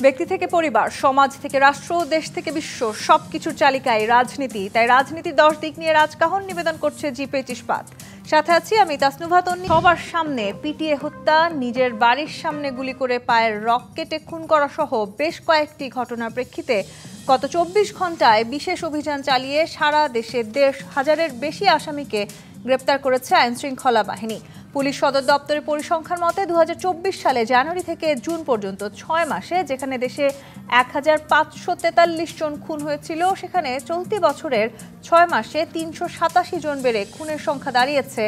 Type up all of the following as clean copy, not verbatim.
ব্যক্তি থেকে পরিবার, সমাজ থেকে রাষ্ট্র, দেশ থেকে বিশ্ব সবকিছুর চালিকায় রাজনীতি। তাই রাজনীতির 10 দিক নিয়ে রাজকাহন নিবেদন করছে জি25 ইস্পাত। সাথে আছি আমি তাসনুভা তন্নি। সবার সামনে পিটিয়ে হত্যা, নিজের বাড়ির সামনে গুলি করে পায়ের রক কেটে খুন করা সহ বেশ কয়েকটি ঘটনার প্রেক্ষিতে গত 24 ঘন্টায় বিশেষ অভিযান চালিয়ে সারা দেশে 1,500-এর বেশি আসামিকে গ্রেপ্তার করেছে আইনশৃঙ্খলা বাহিনী। পুলিশ সদর দপ্তরের পরিসংখ্যান মতে 2024 সালে জানুয়ারি থেকে জুন পর্যন্ত 6 মাসে যেখানে দেশে 1543 জন খুন হয়েছিল, সেখানে চলতি বছরের 6 মাসে 387 জন বেড়ে খুনের সংখ্যা দাঁড়িয়েছে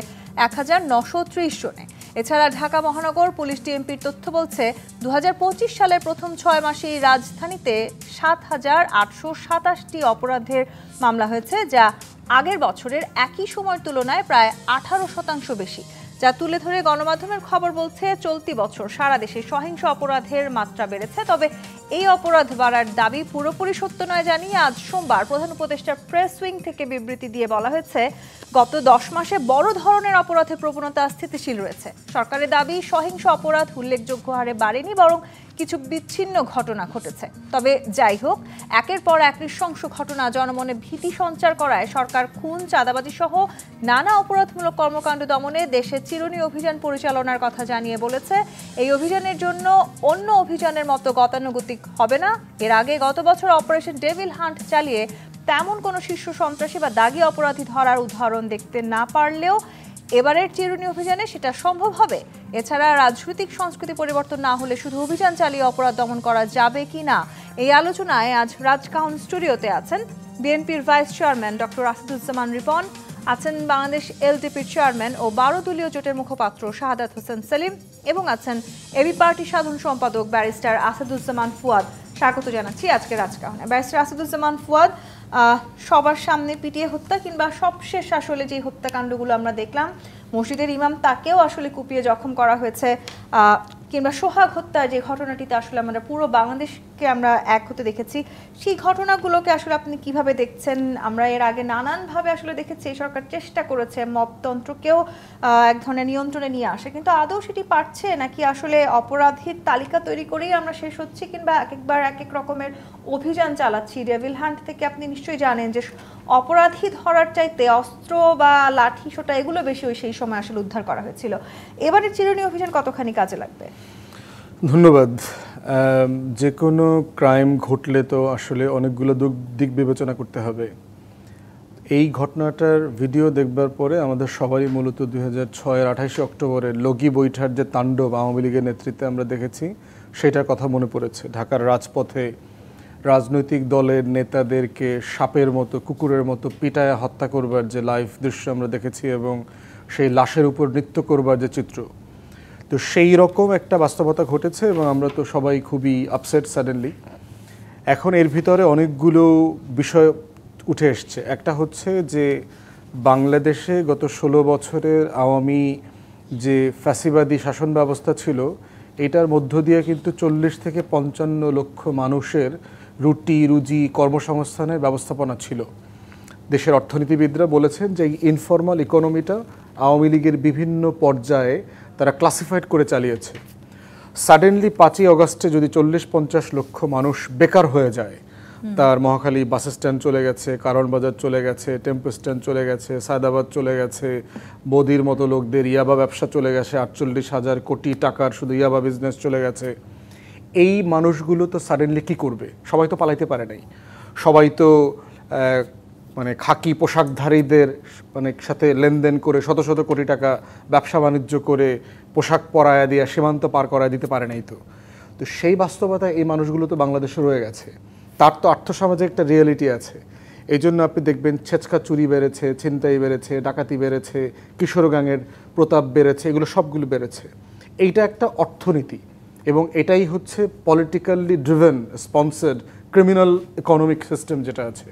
1930 জনে। এছাড়া ঢাকা মহানগর পুলিশ ডিএমপির তথ্য বলছে 2025 সালের প্রথম 6 মাসেই রাজধানীতে 7,827টি অপরাধের মামলা হয়েছে, যা আগের বছরের একই সময়ের তুলনায় প্রায় 18% বেশি। যা তুলে ধরে গণমাধ্যমের খবর বলছে চলতি বছর সারা দেশে সহিংস অপরাধের মাত্রা বেড়েছে। তবে এই অপরাধ বাড়ার দাবি পুরোপুরি সত্য নয় জানিয়ে আজ সোমবার প্রধান উপদেষ্টার প্রেস উইং থেকে বিবৃতি দিয়ে বলা হয়েছে, গত 10 মাসে বড় ধরনের অপরাধের প্রবণতা স্থিতিশীল রয়েছে। সরকারের দাবি সহিংস অপরাধ উল্লেখযোগ্য হারে বাড়েনি, বরং কিছু বিচ্ছিন্ন ঘটনা ঘটেছে। তবে যাই হোক, একের পর এক নৃশংস ঘটনা জনমনে ভীতি সঞ্চার করায় সরকার খুন, চাঁদাবাজি সহ নানা অপরাধমূলক কর্মকাণ্ড দমনে দেশে চিরুনি অভিযান পরিচালনার কথা জানিয়ে বলেছে, এই অভিযানের জন্য অন্য অভিযানের মতো গতানুগতিক হবে না। এর আগে গত বছর অপারেশন ডেভিল হান্ট চালিয়ে তেমন কোনো শীর্ষ সন্ত্রাসী বা দাগী অপরাধী ধরার উদাহরণ দেখতে না পারলেও এবারের চিরুনি অভিযানে সেটা সম্ভব হবে। এছাড়া রাজনৈতিক সংস্কৃতি পরিবর্তন না হলে শুধু অভিযান চালিয়ে অপরাধ দমন করা যাবে কিনা, এই আলোচনায় আজ রাজকাহন স্টুডিওতে আছেন বিএনপির vice chairman doctor Asaduzzaman Ripon, আছেন বাংলাদেশ এলডিপির চেয়ারম্যান ও 12 দলীয় জোটের মুখপাত্র শাহাদাত হোসেন সেলিম, এবং আছেন এবি পার্টির সাধারণ সম্পাদক ব্যারিস্টার আসাদুজ্জামান ফুয়াদ। স্বাগত জানাচ্ছি আজকে রাজকাহনে। ব্যারিস্টার আসাদুজ্জামান ফুয়াদ, সবার সামনে পিটিয়ে হত্যা কিংবা সবশেষ আসলে যে হত্যাকাণ্ডগুলো আমরা দেখলাম, মসজিদের ইমাম তাকেও আসলে কুপিয়ে জখম করা হয়েছে, কিংবা সোহাগ হত্যার যে ঘটনাটিতে আসলে আমরা পুরো বাংলাদেশকে আমরা এক হতে দেখেছি, সেই ঘটনাগুলোকে আসলে আপনি কিভাবে দেখছেন? আমরা এর আগে নানানভাবে আসলে দেখেছি এই সরকার চেষ্টা করেছে মবতন্ত্রকেও এক ধরনের নিয়ন্ত্রণে নিয়ে আসে, কিন্তু আদৌ সেটি পারছে নাকি আসলে অপরাধীর তালিকা তৈরি করেই আমরা শেষ হচ্ছি, কিংবা এক একবার এক এক রকমের অভিযান চালাচ্ছি? ডেভিল হান্ট থেকে আপনি নিশ্চয়ই জানেন যে অপরাধী ধরার চাইতে অস্ত্র বা লাঠি সোটা এগুলো বেশি সেই সময় আসলে উদ্ধার করা হয়েছিল। এবারে চিরুনি অভিযান কতখানি কাজে লাগবে? ধন্যবাদ। যে কোনো ক্রাইম ঘটলে তো আসলে অনেকগুলো দিক বিবেচনা করতে হবে। এই ঘটনাটার ভিডিও দেখবার পরে আমাদের সবারই মূলত 2006-এর 28 অক্টোবরের লগি বৈঠার যে তাণ্ডব আওয়ামী লীগের নেতৃত্বে আমরা দেখেছি, সেটার কথা মনে পড়েছে। ঢাকার রাজপথে রাজনৈতিক দলের নেতাদেরকে সাপের মতো, কুকুরের মতো পিটায় হত্যা করবার যে লাইভ দৃশ্য আমরা দেখেছি, এবং সেই লাশের উপর নৃত্য করবার যে চিত্র, তো সেই রকম একটা বাস্তবতা ঘটেছে এবং আমরা তো সবাই খুবই আপসেট সাডেনলি। এখন এর ভিতরে অনেকগুলো বিষয় উঠে এসছে। একটা হচ্ছে যে বাংলাদেশে গত 16 বছরের আওয়ামী যে ফ্যাসিবাদী শাসন ব্যবস্থা ছিল, এটার মধ্য দিয়ে কিন্তু 40 থেকে 55 লক্ষ মানুষের রুটি রুজি কর্মসংস্থানের ব্যবস্থাপনা ছিল। দেশের অর্থনীতিবিদরা বলেছেন যে এই ইনফর্মাল ইকোনমিটা আওয়ামী লীগের বিভিন্ন পর্যায়ে তারা ক্লাসিফাইড করে চালিয়েছে। সাডেনলি 5ই অগাস্টে যদি 40-50 লক্ষ মানুষ বেকার হয়ে যায়, তার মহাখালী বাস স্ট্যান্ড চলে গেছে, কারণ বাজার চলে গেছে, টেম্পো স্ট্যান্ড চলে গেছে, সায়দাবাদ চলে গেছে, মোদির মতো লোকদের ইয়াবা ব্যবসা চলে গেছে, 48,000 কোটি টাকার শুধু ইয়াবা বিজনেস চলে গেছে। এই মানুষগুলো তো সাডেনলি কী করবে? সবাই তো পালাইতে পারে নাই। সবাই তো মানে খাকি পোশাকধারীদের সাথে লেনদেন করে শত শত কোটি টাকা ব্যবসা বাণিজ্য করে পোশাক পরায়া দিয়ে সীমান্ত পার করায় দিতে পারে নাই। তো সেই বাস্তবতা এই মানুষগুলো তো বাংলাদেশে রয়ে গেছে। তার তো আর্থসামাজিক একটা রিয়েলিটি আছে। এই জন্য আপনি দেখবেন ছেচকা চুরি বেড়েছে, ছিনতাই বেড়েছে, ডাকাতি বেড়েছে, কিশোর গ্যাংয়ের প্রতাপ বেড়েছে, এগুলো সবগুলো বেড়েছে। এইটা একটা অর্থনীতি, এবং এটাই হচ্ছে politically driven sponsored criminal economic system যেটা আছে।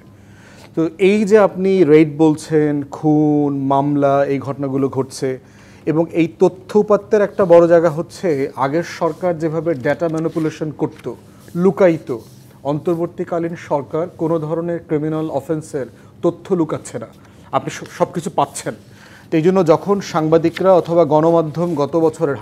তো এই যে আপনি রেড বলছেন, খুন, মামলা, এই ঘটনাগুলো ঘটছে, এবং এই তথ্য উপাত্তের একটা বড় জায়গা হচ্ছে আগের সরকার যেভাবে ডেটা ম্যানিপুলেশন করতো, লুকাইতো, অন্তর্বর্তীকালীন সরকার কোনো ধরনের ক্রিমিনাল অফেন্সের তথ্য লুকাচ্ছে না, আপনি সব কিছু পাচ্ছেন। তো এই জন্য যখন সাংবাদিকরা অথবা গণমাধ্যম গত বছরের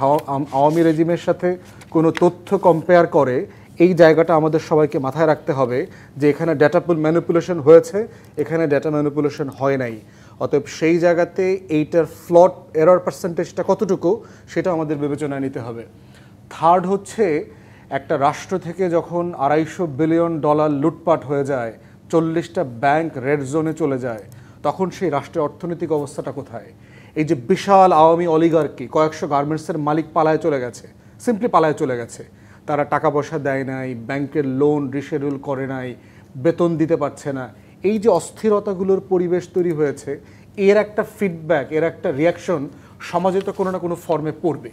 আওয়ামী রেজিমের সাথে কোনো তথ্য কম্পেয়ার করে, এই জায়গাটা আমাদের সবাইকে মাথায় রাখতে হবে যে এখানে ডেটা ম্যানিপুলেশন হয়েছে, এখানে ডেটা ম্যানিপুলেশন হয় নাই। অতএব সেই জায়গাতে এইটার ফ্লট এরর পার্সেন্টেজটা কতটুকু সেটা আমাদের বিবেচনায় নিতে হবে। থার্ড হচ্ছে, একটা রাষ্ট্র থেকে যখন $250 বিলিয়ন লুটপাট হয়ে যায়, 40টা ব্যাংক রেড জোনে চলে যায়, তখন সেই রাষ্ট্রের অর্থনৈতিক অবস্থাটা কোথায়? এই যে বিশাল আওয়ামী অলিগার্কি, কয়েকশো গার্মেন্টসের মালিক পালায় চলে গেছে, সিম্পলি পালায় চলে গেছে, তারা টাকা পয়সা দেয় নাই, ব্যাংকের লোন রিশেডিউল করে নাই, বেতন দিতে পারছে না। এই যে অস্থিরতাগুলোর পরিবেশ তৈরি হয়েছে, এর একটা ফিডব্যাক, এর একটা রিয়াকশন সমাজে তো কোনো না কোনো ফর্মে পড়বে।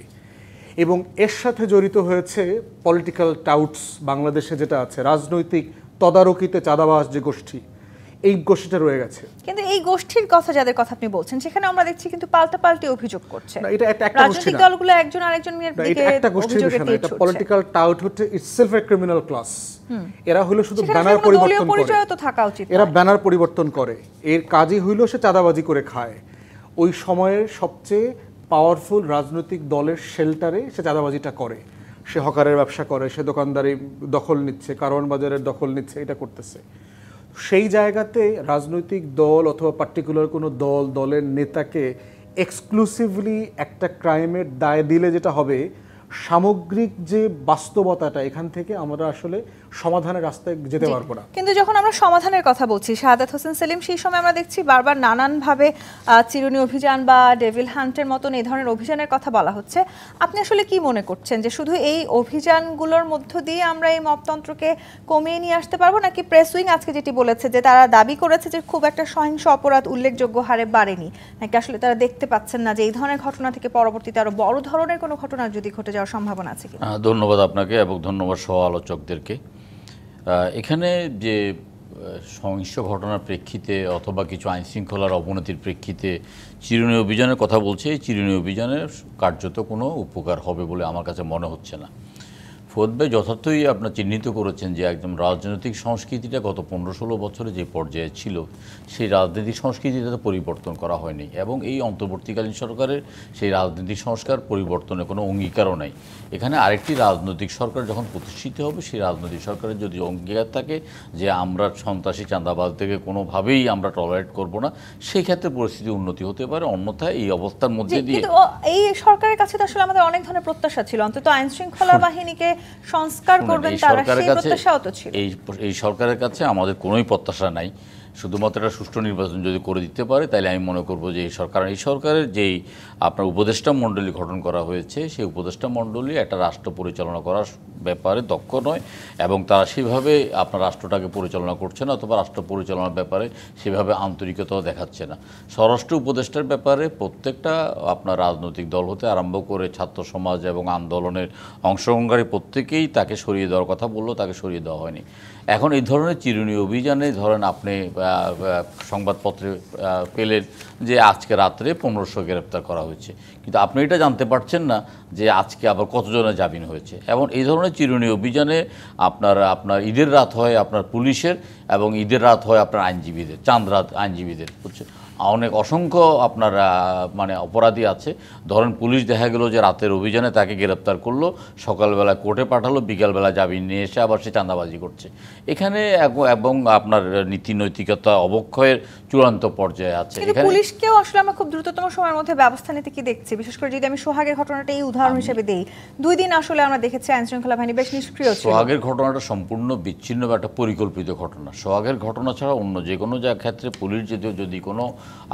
এবং এর সাথে জড়িত হয়েছে পলিটিক্যাল টাউটস, বাংলাদেশে যেটা আছে রাজনৈতিক তদারকিতে চাঁদাবাজ যে গোষ্ঠী, এই গোষ্ঠীটা রয়ে গেছে। কিন্তু এই গোষ্ঠীর কথা যাদের কথা আপনি বলছেন, সেখানে আমরা দেখছি কিন্তু পাল্টাপাল্টি অভিযোগ করছে। না, এটা একটা রাজনৈতিক দলগুলো একজন আরেকজনের দিকে অভিযোগের তীর ছুড়ছে। পলিটিক্যাল টাউট হচ্ছে ইটসেলফ এ ক্রিমিনাল ক্লাস। এরা হলো শুধু ব্যানার পরিবর্তন করে, তো থাকা উচিত, এরা ব্যানার পরিবর্তন করে, এর কাজই হইল সে চাঁদাবাজি করে খায়। ওই সময়ের সবচেয়ে পাওয়ারফুল রাজনৈতিক দলের শেল্টারে সে চাঁদাবাজিটা করে, সে হকারের ব্যবসা করে, সে দোকানদারি দখল নিচ্ছে, কারওয়ান বাজারের দখল নিচ্ছে, এটা করতেছে। সেই জায়গাতে রাজনৈতিক দল অথবা পার্টিকুলার কোনো দলের নেতাকে এক্সক্লুসিভলি একটা ক্রাইমের দায় দিলে যেটা হবে, সামগ্রিক যে বাস্তবতাটা, এখান থেকে আমরা আসলে সমাধানের রাস্তায় যেতে পারবো না। কিন্তু যখন আমরা সমাধানের কথা বলছি, শাহাদাত হোসেন সেলিম, সেই সময় আমরা দেখছি বারবার নানানভাবে চিরুনি অভিযান বা ডেভিল হান্টের মতন এই ধরনের অভিযানের কথা বলা হচ্ছে। আপনি আসলে কি মনে করছেন যে শুধু এই অভিযানগুলোর মধ্য দিয়ে আমরা এই মপতন্ত্রকে কমিয়ে নিয়ে আসতে পারবো, নাকি প্রেস উইং আজকে যেটি বলেছে যে তারা দাবি করেছে যে খুব একটা সহিংস অপরাধ উল্লেখযোগ্য হারে বাড়েনি, নাকি আসলে তারা দেখতে পাচ্ছেন না যে এই ধরনের ঘটনা থেকে পরবর্তীতে আরো বড় ধরনের কোনো ঘটনা যদি ঘটে যাওয়ার সম্ভাবনা আছে কিনা? ধন্যবাদ আপনাকে এবং ধন্যবাদ সহ আলোচকদেরকে। এখানে যে সহিংস ঘটনার প্রেক্ষিতে অথবা কিছু আইনশৃঙ্খলার অবনতির প্রেক্ষিতে চিরুনি অভিযানের কথা বলছে, এই চিরুনি অভিযানের কার্যত কোনো উপকার হবে বলে আমার কাছে মনে হচ্ছে না। ফৌদ ভাই যথার্থই আপনার চিহ্নিত করেছেন যে একদম রাজনৈতিক সংস্কৃতিটা গত 15-16 বছরে যে পর্যায়ে ছিল, সেই রাজনৈতিক সংস্কৃতিটা পরিবর্তন করা হয়নি এবং এই অন্তর্বর্তীকালীন সরকারের সেই রাজনৈতিক সংস্কার পরিবর্তনের কোনো অঙ্গীকারও নাই। এখানে আরেকটি রাজনৈতিক সরকার যখন প্রতিষ্ঠিত হবে, সেই রাজনৈতিক সরকারের যদি অঙ্গীকার থাকে যে আমরা সন্ত্রাসী চাঁদাবাজ থেকে কোনোভাবেই আমরা টলারেট করব না, সেই ক্ষেত্রে পরিস্থিতি উন্নতি হতে পারে। অন্যথায় এই অবস্থার মধ্যে দিয়ে এই সরকারের কাছে তো আসলে আমাদের অনেক ধরনের প্রত্যাশা ছিল, অন্তত আইন শৃঙ্খলা বাহিনীকে সংস্কার করবেন তারা, সেই প্রত্যাশাও তো ছিল। এই সরকারের কাছে আমাদের কোনোই প্রত্যাশা নাই। শুধুমাত্র একটা সুষ্ঠু নির্বাচন যদি করে দিতে পারে, তাহলে আমি মনে করব যে এই সরকারের যেই আপনার উপদেষ্টা মণ্ডলী গঠন করা হয়েছে, সেই উপদেষ্টা মণ্ডলী একটা রাষ্ট্র পরিচালনা করার ব্যাপারে দক্ষ নয় এবং তারা সেভাবে আপনার রাষ্ট্রটাকে পরিচালনা করছে না, অথবা রাষ্ট্র পরিচালনার ব্যাপারে সেভাবে আন্তরিকতাও দেখাচ্ছে না। স্বরাষ্ট্র উপদেষ্টার ব্যাপারে প্রত্যেকটা আপনার রাজনৈতিক দল হতে আরম্ভ করে ছাত্র সমাজ এবং আন্দোলনের অংশগ্রহণকারী প্রত্যেকেই তাকে সরিয়ে দেওয়ার কথা বললো, তাকে সরিয়ে দেওয়া হয়নি। এখন এই ধরনের চিরুনি অভিযানে ধরেন আপনি সংবাদপত্রে পেলেন যে আজকে রাত্রে 1500 গ্রেপ্তার করা হয়েছে, কিন্তু আপনি এটা জানতে পারছেন না যে আজকে আবার কতজনের জামিন হয়েছে। এবং এই ধরনের চিরুনি অভিযানে আপনার ঈদের রাত হয় আপনার পুলিশের, এবং ঈদের রাত হয় আপনার আইনজীবীদের, চাঁদ রাত আইনজীবীদের, বুঝছে। অনেক অসংখ্য আপনার মানে অপরাধী আছে। ধরেন পুলিশ দেখা গেল যে রাতের অভিযানে তাকে গ্রেপ্তার করলো, সকালবেলা কোর্টে পাঠালো, বিকালবেলা জামিন নিয়ে এসে আবার সে চাঁদাবাজি করছে। এখানে এবং আপনার নীতি নৈতিকতা অবক্ষয়ের চূড়ান্ত পর্যায়ে আছে। এখানে পুলিশকেও আসলে আমরা খুব দ্রুততম সময়ের মধ্যে ব্যবস্থা নিতে কি দেখছি, বিশেষ করে যদি আমি সোহাগের ঘটনাটা এই উদাহরণ হিসেবে দেই, 2 দিন আসলে আমরা দেখেছি আইন শৃঙ্খলা বাহিনী বেশ নিষ্ক্রিয় ছিল। সোহাগের ঘটনাটা সম্পূর্ণ বিচ্ছিন্ন বা একটা পরিকল্পিত ঘটনা। সোহাগের ঘটনা ছাড়া অন্য যে কোনো ক্ষেত্রে পুলিশ যদি কোনো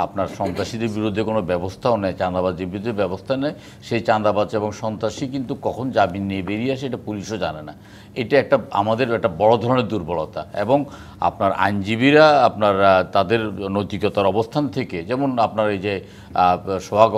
আপনার সন্ত্রাসীদের বিরুদ্ধে কোনো ব্যবস্থাও নেয়, চাঁদাবাজির বিরুদ্ধে ব্যবস্থা নেয়, সেই চাঁদাবাজ এবং সন্ত্রাসী কিন্তু কখন জামিন নিয়ে বেরিয়ে আসে এটা পুলিশও জানে না। এটা আমাদের একটা বড় ধরনের দুর্বলতা। এবং আপনার আইনজীবীরা আপনার তাদের নৈতিকতার অবস্থান থেকে, যেমন আপনার এই যে সোহাগ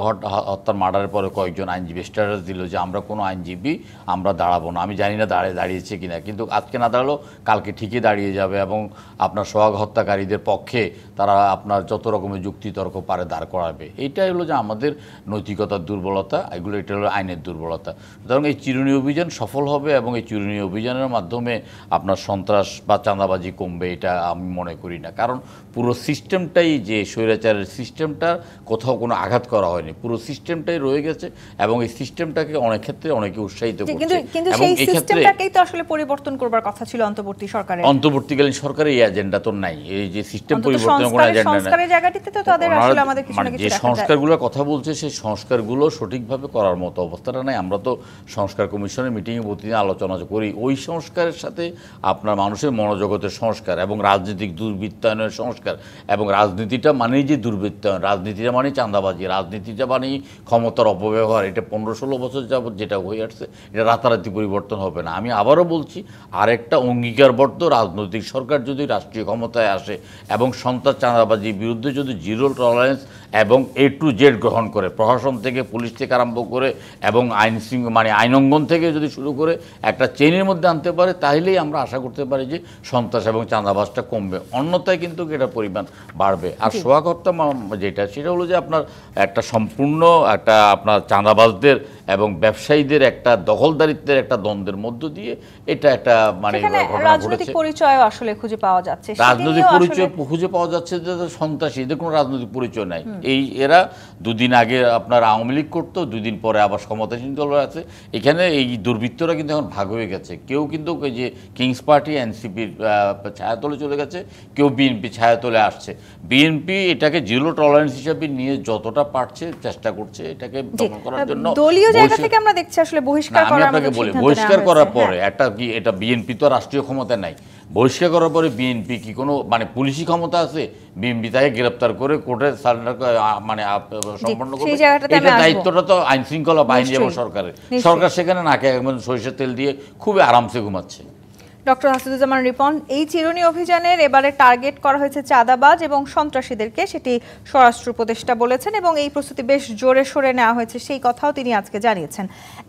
হত্যার মার্ডারের পরে কয়েকজন আইনজীবী স্ট্যাটাস দিল যে আমরা কোনো আইনজীবী আমরা দাঁড়াবো না। আমি জানি না দাঁড়িয়েছে কিনা, কিন্তু আজকে না দাঁড়ালো কালকে ঠিকই দাঁড়িয়ে যাবে এবং আপনার সোহাগ হত্যাকারীদের পক্ষে তারা আপনার যত রকমের যুক্তিতর্ক পারে দাঁড় করাবে। এইটাই হলো যে আমাদের নৈতিকতার দুর্বলতা, এটা হলো আইনের দুর্বলতা। সুতরাং এই চিরুনি অভিযান সফল হবে এবং এই চিরুনি অভিযানের মাধ্যমে আপনার সন্ত্রাস বা চাঁদাবাজি কমবে এটা আমি মনে করি না। কারণ পুরো সিস্টেমটাই যে স্বৈরাচারের সিস্টেমটা কোথাও কোনো আঘাত করা হয়নি, পুরো সিস্টেমটাই রয়ে গেছে এবং এই সিস্টেমটাকে অনেক ক্ষেত্রে অনেকে উৎসাহিত করছে। কিন্তু এবং সেই এই ক্ষেত্রে সিস্টেমটাকেই তো আসলে পরিবর্তন করবার কথা ছিল অন্তর্বর্তীকালীন সরকারের এই এজেন্ডা তো নাই, এই যে সিস্টেম পরিবর্তনের কোনো এজেন্ডা নাই। সংস্কারের জায়গাটিতে তো তাদের আসলে আমাদের কিছু না কিছু যে সংস্কারগুলোর কথা বলছে সেই সংস্কারগুলো সঠিকভাবে করার মতো অবস্থাটা নাই। আমরা তো সংস্কার কমিশনের মিটিংয়ে প্রতিদিন আলোচনা করি, ওই সংস্কারের সাথে আপনার মানুষের মনোজগতের সংস্কার এবং রাজনৈতিক দুর্বৃত্তায়নের সংস্কার, এবং রাজনীতিটা মানেই যে দুর্বৃত্তায়ন, রাজনীতিটা মানেই চাঁদাবাজি, রাজনীতিটা মানেই ক্ষমতার অপব্যবহার, এটা 15-16 বছর যাবত যেটা হয়ে আসছে এটা রাতারাতি পরিবর্তন হবে না। আমি আবারও বলছি, আরেকটা অঙ্গীকারবদ্ধ রাজনৈতিক সরকার যদি রাষ্ট্রীয় ক্ষমতায় আসে এবং সন্ত্রাস চাঁদাবাজির বিরুদ্ধে যদি জিরো টলারেন্স এবং A to Z গ্রহণ করে, প্রশাসন থেকে পুলিশ থেকে আরম্ভ করে এবং আইনঙ্গন থেকে যদি শুরু করে একটা চেইনের মধ্যে আনতে পারে, তাহলেই আমরা আশা করতে পারি যে সন্ত্রাস এবং চাঁদাবাজটা কমবে। অন্যথায় কিন্তু এটার পরিমাণ বাড়বে। আর সোহাগহত্যা যেটা, সেটা হলো যে আপনার একটা সম্পূর্ণ একটা আপনার চাঁদাবাজদের এবং ব্যবসায়ীদের একটা দখলদারিত্বের একটা দ্বন্দ্বের মধ্য দিয়ে এটা একটা রাজনৈতিক পরিচয় আসলে খুঁজে পাওয়া যাচ্ছে, রাজনৈতিক পরিচয় খুঁজে পাওয়া যাচ্ছে যে সন্ত্রাসী, এদের কোনো রাজনৈতিক পরিচয় নাই। এরা দুদিন আগে আপনার আওয়ামী লীগ করতো, দুদিন পরে আবার ক্ষমতাসীন দল আছে। এখানে এই দুর্বৃত্তরা কিন্তু এখন ভাগ হয়ে গেছে। কেউ কিন্তু ওই যে কিংস পার্টি এনসিপির ছায়াতলে চলে গেছে, কেউ বিএনপি ছায়াতলে আসছে। বিএনপি এটাকে জিরো টলারেন্স হিসাবে নিয়ে যতটা পারছে চেষ্টা করছে এটাকে দমন করার জন্য। দলীয় জায়গা থেকে আমরা দেখছি আসলে বহিষ্কার করার, আমি আপনাকে বলি, বহিষ্কার করার পরে একটা কি, এটা বিএনপি তো রাষ্ট্রীয় ক্ষমতা নাই, বহিষ্কার করার পরে বিএনপি কি কোনো পুলিশি ক্ষমতা আছে? বিএনপি তাকে গ্রেপ্তার করে কোর্টে সারেন্ডার সম্পন্ন করবে, এটা দায়িত্বটা তো আইন শৃঙ্খলা বাহিনী এবং সরকারের। সরকার সেখানে নাকে সরিষার তেল দিয়ে খুবই আরামসে ঘুমাচ্ছে। ডক্টর হাসিদুজ্জামান রিপন, এই চিরুনি অভিযানের এবারে টার্গেট করা হয়েছে চাঁদাবাজ এবং সন্ত্রাসীদেরকে, সেটি স্বরাষ্ট্র উপদেষ্টা বলেছেন এবং এই প্রস্তুতি বেশ জোরে সোরে নেওয়া হয়েছে সেই কথাও তিনি আজকে জানিয়েছেন।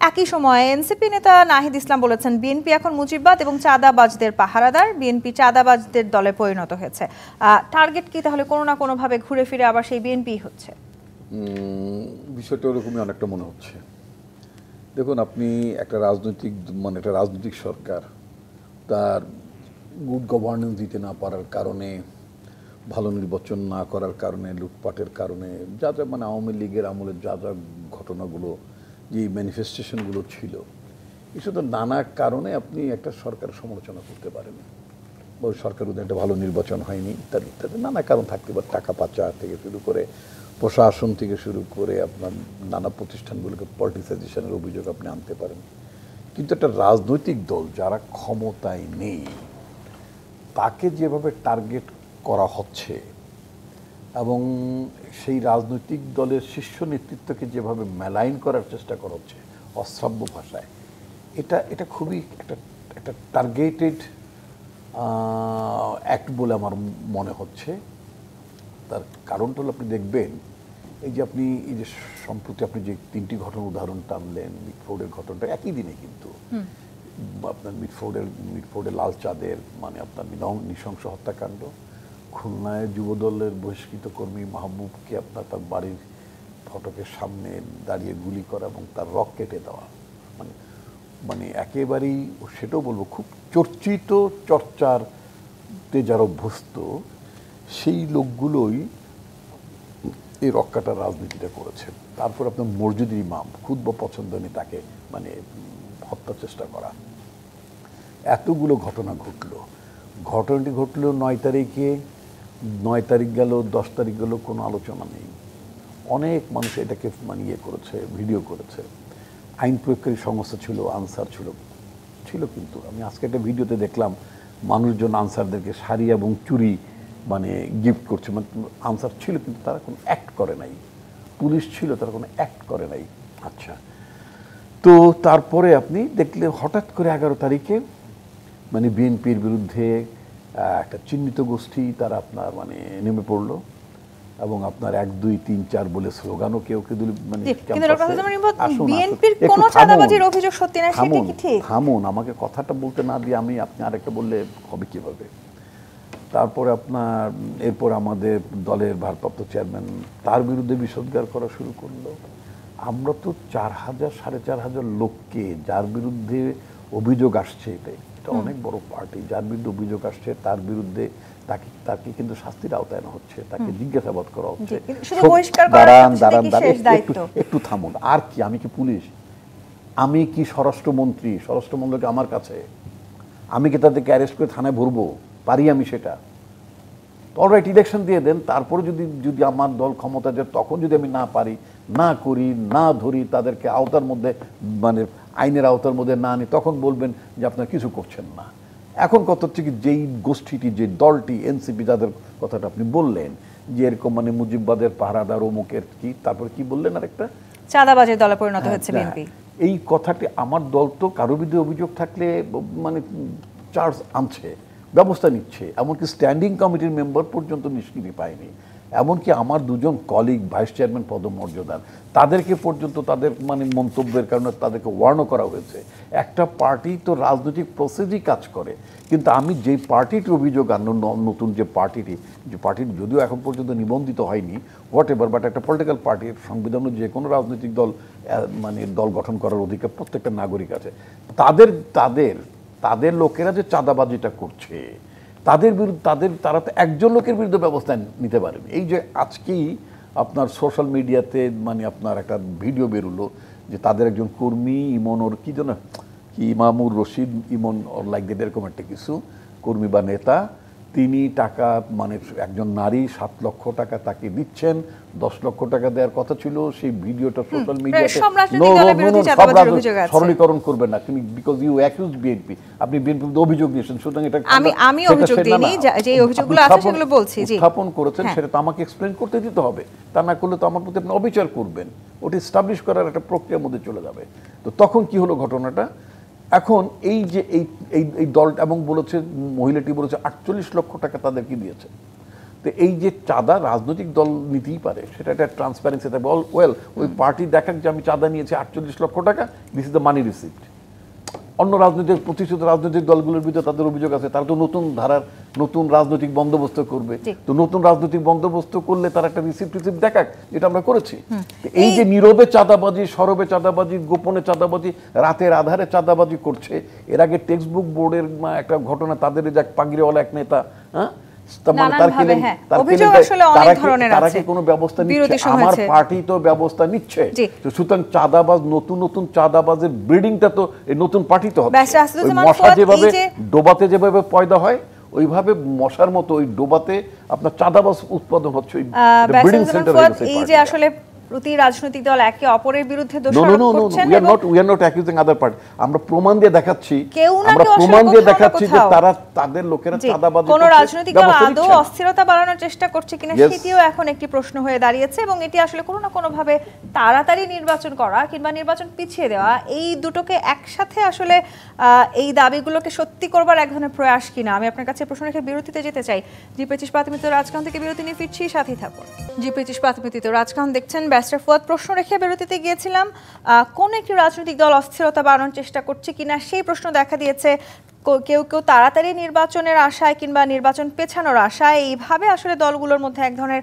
একই সময়ে এনসিপি নেতা নাহিদ ইসলাম বলেছেন বিএনপি এখন মুজিববাদ এবং চাঁদাবাজদের পাহারাদার, বিএনপি চাঁদাবাজদের দলে পরিণত হয়েছে। টার্গেট কি তাহলে কোনো না কোনোভাবে ঘুরে ফিরে আবার সেই বিএনপি হচ্ছে? বিষয়টা ওরকমই অনেকটা মনে হচ্ছে। দেখুন, আপনি একটা রাজনৈতিক সরকার তার গুড গভর্নেন্স দিতে না পারার কারণে, ভালো নির্বাচন না করার কারণে, লুটপাটের কারণে, যা যা আওয়ামী লীগের আমলের যা যা ঘটনাগুলো, যে ম্যানিফেস্টেশনগুলো ছিল, এসব তো নানা কারণে আপনি একটা সরকারের সমালোচনা করতে পারেন। ওই সরকার উদয় একটা ভালো নির্বাচন হয়নি ইত্যাদি ইত্যাদি নানা কারণ থাকতে পারে। টাকা পাচার থেকে শুরু করে, প্রশাসন থেকে শুরু করে আপনার নানা প্রতিষ্ঠানগুলোকে পলিটিসাইজেশনের অভিযোগ আপনি আনতে পারেন। কিন্তু একটা রাজনৈতিক দল যারা ক্ষমতায় নেই তাকে যেভাবে টার্গেট করা হচ্ছে এবং সেই রাজনৈতিক দলের শীর্ষ নেতৃত্বকে যেভাবে মেলাইন করার চেষ্টা করা হচ্ছে অশ্রাব্য ভাষায়, এটা খুবই একটা টার্গেটেড অ্যাক্ট বলে আমার মনে হচ্ছে। তার কারণটা হলো, আপনি দেখবেন এই যে সম্প্রতি আপনি যে 3টি ঘটনার উদাহরণ টানলেন, মিটফোর্ডের ঘটনাটা একই দিনে কিন্তু আপনার মিটফোর্ডের লাল চাঁদের আপনার নৃশংস হত্যাকাণ্ড, খুলনায় যুবদলের বহিষ্কৃত কর্মী মাহবুবকে আপনার তার বাড়ির ফটকের সামনে দাঁড়িয়ে গুলি করা এবং তার রক কেটে দেওয়া, একেবারেই সেটাও বলবো খুব চর্চাতে যারা অভ্যস্ত সেই লোকগুলোই এই রক্ষাটার রাজনীতিটা করেছেন। তারপর আপনার মসজিদের ইমাম খুদ বা পছন্দ নেই তাকে হত্যার চেষ্টা করা, এতগুলো ঘটনা ঘটনাটি ঘটলো 9 তারিখে, 9 তারিখ গেল, 10 তারিখ গেল, কোনো আলোচনা নেই। অনেক মানুষ এটাকে করেছে, ভিডিও করেছে। আইন প্রয়োগকারী সংস্থা ছিল, আনসার ছিল, কিন্তু আমি আজকে একটা ভিডিওতে দেখলাম মানুষজন আনসারদেরকে শাড়ি এবং চুড়ি গিফট করছে। আনসার ছিল কিন্তু তারা কোনো অ্যাক্ট করে নাই, পুলিশ ছিল তারা কোনো অ্যাক্ট করে নাই। আচ্ছা, তো তারপরে আপনি দেখলে হঠাৎ করে 11 তারিখে বিএনপির বিরুদ্ধে একটা চিহ্নিত গোষ্ঠী তারা আপনার নেমে পড়লো এবং আপনার 1, 2, 3, 4 বলে স্লোগানও কেউ থামুন, আমাকে কথাটা বলতে না দিয়ে আপনি আরেকটা বললে হবে কিভাবে। তারপরে আপনার এরপর আমাদের দলের ভারপ্রাপ্ত চেয়ারম্যান তার বিরুদ্ধে বিষোদ্গার করা শুরু করলো। আমরা তো 4,000 4,500 লোককে যার বিরুদ্ধে অভিযোগ আসছে, এটা অনেক বড় পার্টি, যার বিরুদ্ধে অভিযোগ আসছে তার বিরুদ্ধে তাকে কিন্তু শাস্তির আওতায় আনা হচ্ছে, তাকে জিজ্ঞাসাবাদ করা হচ্ছে। একটু থামুন, আর কি আমি কি পুলিশ? আমি কি স্বরাষ্ট্রমন্ত্রী? স্বরাষ্ট্রমন্ত্রী আমার কাছে, আমি কি তাদেরকে অ্যারেস্ট করে থানায় ভরবো? পারি আমি সেটা? অলরাইট, ইলেকশন দিয়ে দেন, তারপরে যদি আমার দল ক্ষমতা যায় তখন যদি আমি না পারি, না করি, না ধরি, তাদেরকে আওতার মধ্যে মানে আইনের আওতার মধ্যে না আনি, তখন বলবেন যে আপনারা কিছু করছেন না। এখন কথা হচ্ছে কি, যেই গোষ্ঠীটি, যে দলটি এনসিপি, যাদের কথাটা আপনি বললেন যে এরকম মানে মুজিববাদের পাহারাদার অমুকের কি, তারপরে কি বললেন আরেকটা, চাঁদাবাজের দলে পরিণত হচ্ছে বিএনপি। এই কথাটি আমার দল তো কারো বিরুদ্ধে অভিযোগ থাকলে মানে চার্জ আনছে, ব্যবস্থা নিচ্ছে, এমনকি স্ট্যান্ডিং কমিটির মেম্বার পর্যন্ত নিষ্কৃতি পায়নি। এমনকি আমার দুজন কলিগ ভাইস চেয়ারম্যান পদমর্যাদার, তাদেরকে পর্যন্ত তাদের মানে মন্তব্যের কারণে তাদেরকে ওয়ার্নও করা হয়েছে। একটা পার্টি তো রাজনৈতিক প্রসেসই কাজ করে, কিন্তু আমি যেই পার্টিটির অভিযোগ আনলো, নতুন যে পার্টিটি যদিও এখন পর্যন্ত নিবন্ধিত হয়নি, হোয়াট এভার, বাট একটা পলিটিক্যাল পার্টির সংবিধানে যে কোনো রাজনৈতিক দল মানে দল গঠন করার অধিকার প্রত্যেকটা নাগরিক আছে। তাদের লোকেরা যে চাঁদাবাজিটা করছে, তাদের বিরুদ্ধে তারা তো একজন লোকের বিরুদ্ধে ব্যবস্থা নিতে পারেন। এই যে আজকেই আপনার সোশ্যাল মিডিয়াতে মানে আপনার একটা ভিডিও বেরোলো যে তাদের একজন কর্মী ইমন কি যেন কি ইমামুর রশিদ ইমন লাইক দ্যাট, এরকম একটা কিছু কর্মী বা নেতা, তিনি টাকা মানে একজন নারী 7 লক্ষ টাকা তাকে দিচ্ছেন, 10 লক্ষ টাকা দেওয়ার কথা ছিল। সেই ভিডিওটা সোশ্যাল মিডিয়াতে সরলীকরণ করবেন না তুমি, বিকজ ইউ অ্যাকিউজ বিএনপি, আপনি বিএনপির অভিযোগ দিয়েছেন, সুতরাং এটা আমি অভিযোগ দিইনি, যে অভিযোগগুলো আছে সেগুলো বলছি, জি উত্থাপন করেছেন, সেটা তো আমাকে এক্সপ্লেইন করতে দিতে হবে, তা না করলে তো আমার প্রতি আপনি অবিচার করবেন, ওটা এস্টাবলিশ করার একটা প্রক্রিয়ার মধ্যে চলে যাবে। তো তখন কি হলো ঘটনাটা, এখন এই যে এই দলটা এবং বলেছে, মহিলাটি বলেছে 48 লক্ষ টাকা তাদেরকে দিয়েছে। তো এই যে চাঁদা রাজনৈতিক দল নিতেই পারে, সেটা একটা ট্রান্সপারেন্সি থাকবে। ওয়েল, ওই পার্টি দেখাক যে আমি চাঁদা নিয়েছি 48 লক্ষ টাকা, this is the money receipt. অন্য রাজনৈতিক প্রতিষ্ঠিত রাজনৈতিক দলগুলোর বিরুদ্ধে তাদের অভিযোগ আছে, তারা তো নতুন ধারার নতুন রাজনৈতিক বন্দোবস্ত করবে, তো নতুন রাজনৈতিক বন্দোবস্ত করলে তারা একটা রিসিপ্ট দেখাক, যেটা আমরা করেছি। এই যে নীরবে চাঁদাবাজি, সরবে চাঁদাবাজি, গোপনে চাঁদাবাজি, রাতের আধারে চাঁদাবাজি করছে। এর আগে টেক্সট বুক বোর্ডের একটা ঘটনা, তাদের যে পাগড়িওয়ালা এক নেতা, হ্যাঁ, আমার পার্টি তো ব্যবস্থা নিচ্ছে, সুতরাং চাঁদাবাজ, নতুন চাঁদাবাজের ব্রিডিংটা তো এই নতুন পার্টিতে হবে। মশা যেভাবে ডোবাতে যেভাবে পয়দা হয়, ওইভাবে মশার মতো ওই ডোবাতে আপনার চাঁদাবাজ উৎপাদন হচ্ছে। এই যে আসলে প্রতি রাজনৈতিক দল একে অপরের বিরুদ্ধে দোষারোপ করছেন, we are not accusing other party, আমরা প্রমাণ দিয়ে দেখাচ্ছি যে তারা তাদের লোকেরা চাঁদাবাজি করছে। কোন রাজনৈতিক দল আদৌ অস্থিরতা বাড়ানোর চেষ্টা করছে কিনা সেটিও এখন একটি প্রশ্ন হয়ে দাঁড়িয়েছে, এবং এটি আসলে কোনো না কোনো ভাবে তাড়াতাড়ি নির্বাচন করা কিংবা নির্বাচন পিছিয়ে দেওয়া, এই দুটোকে একসাথে আসলে এই দাবিগুলোকে সত্যি করবার এক ধরনের প্রয়াস কিনা। আমি আপনার কাছে প্রশ্ন রেখে বিরতিতে যেতে চাই। জি25 প্রাথমিক রাজকাহন থেকে বিরতি নিয়ে ফিরছি, সাথেই থাকুন। জি25 প্রাথমিক রাজকাহন দেখছেন। ব্যারিস্টার ফুয়াদ, প্রশ্ন রেখে বিরতিতে গিয়েছিলাম, কোন একটি রাজনৈতিক দল অস্থিরতা বাড়ানোর চেষ্টা করছে কিনা সেই প্রশ্ন দেখা দিয়েছে। কেউ তাড়াতাড়ি নির্বাচনের আশায় কিংবা নির্বাচন পেছানোর আশায় এইভাবে আসলে দলগুলোর মধ্যে এক ধরনের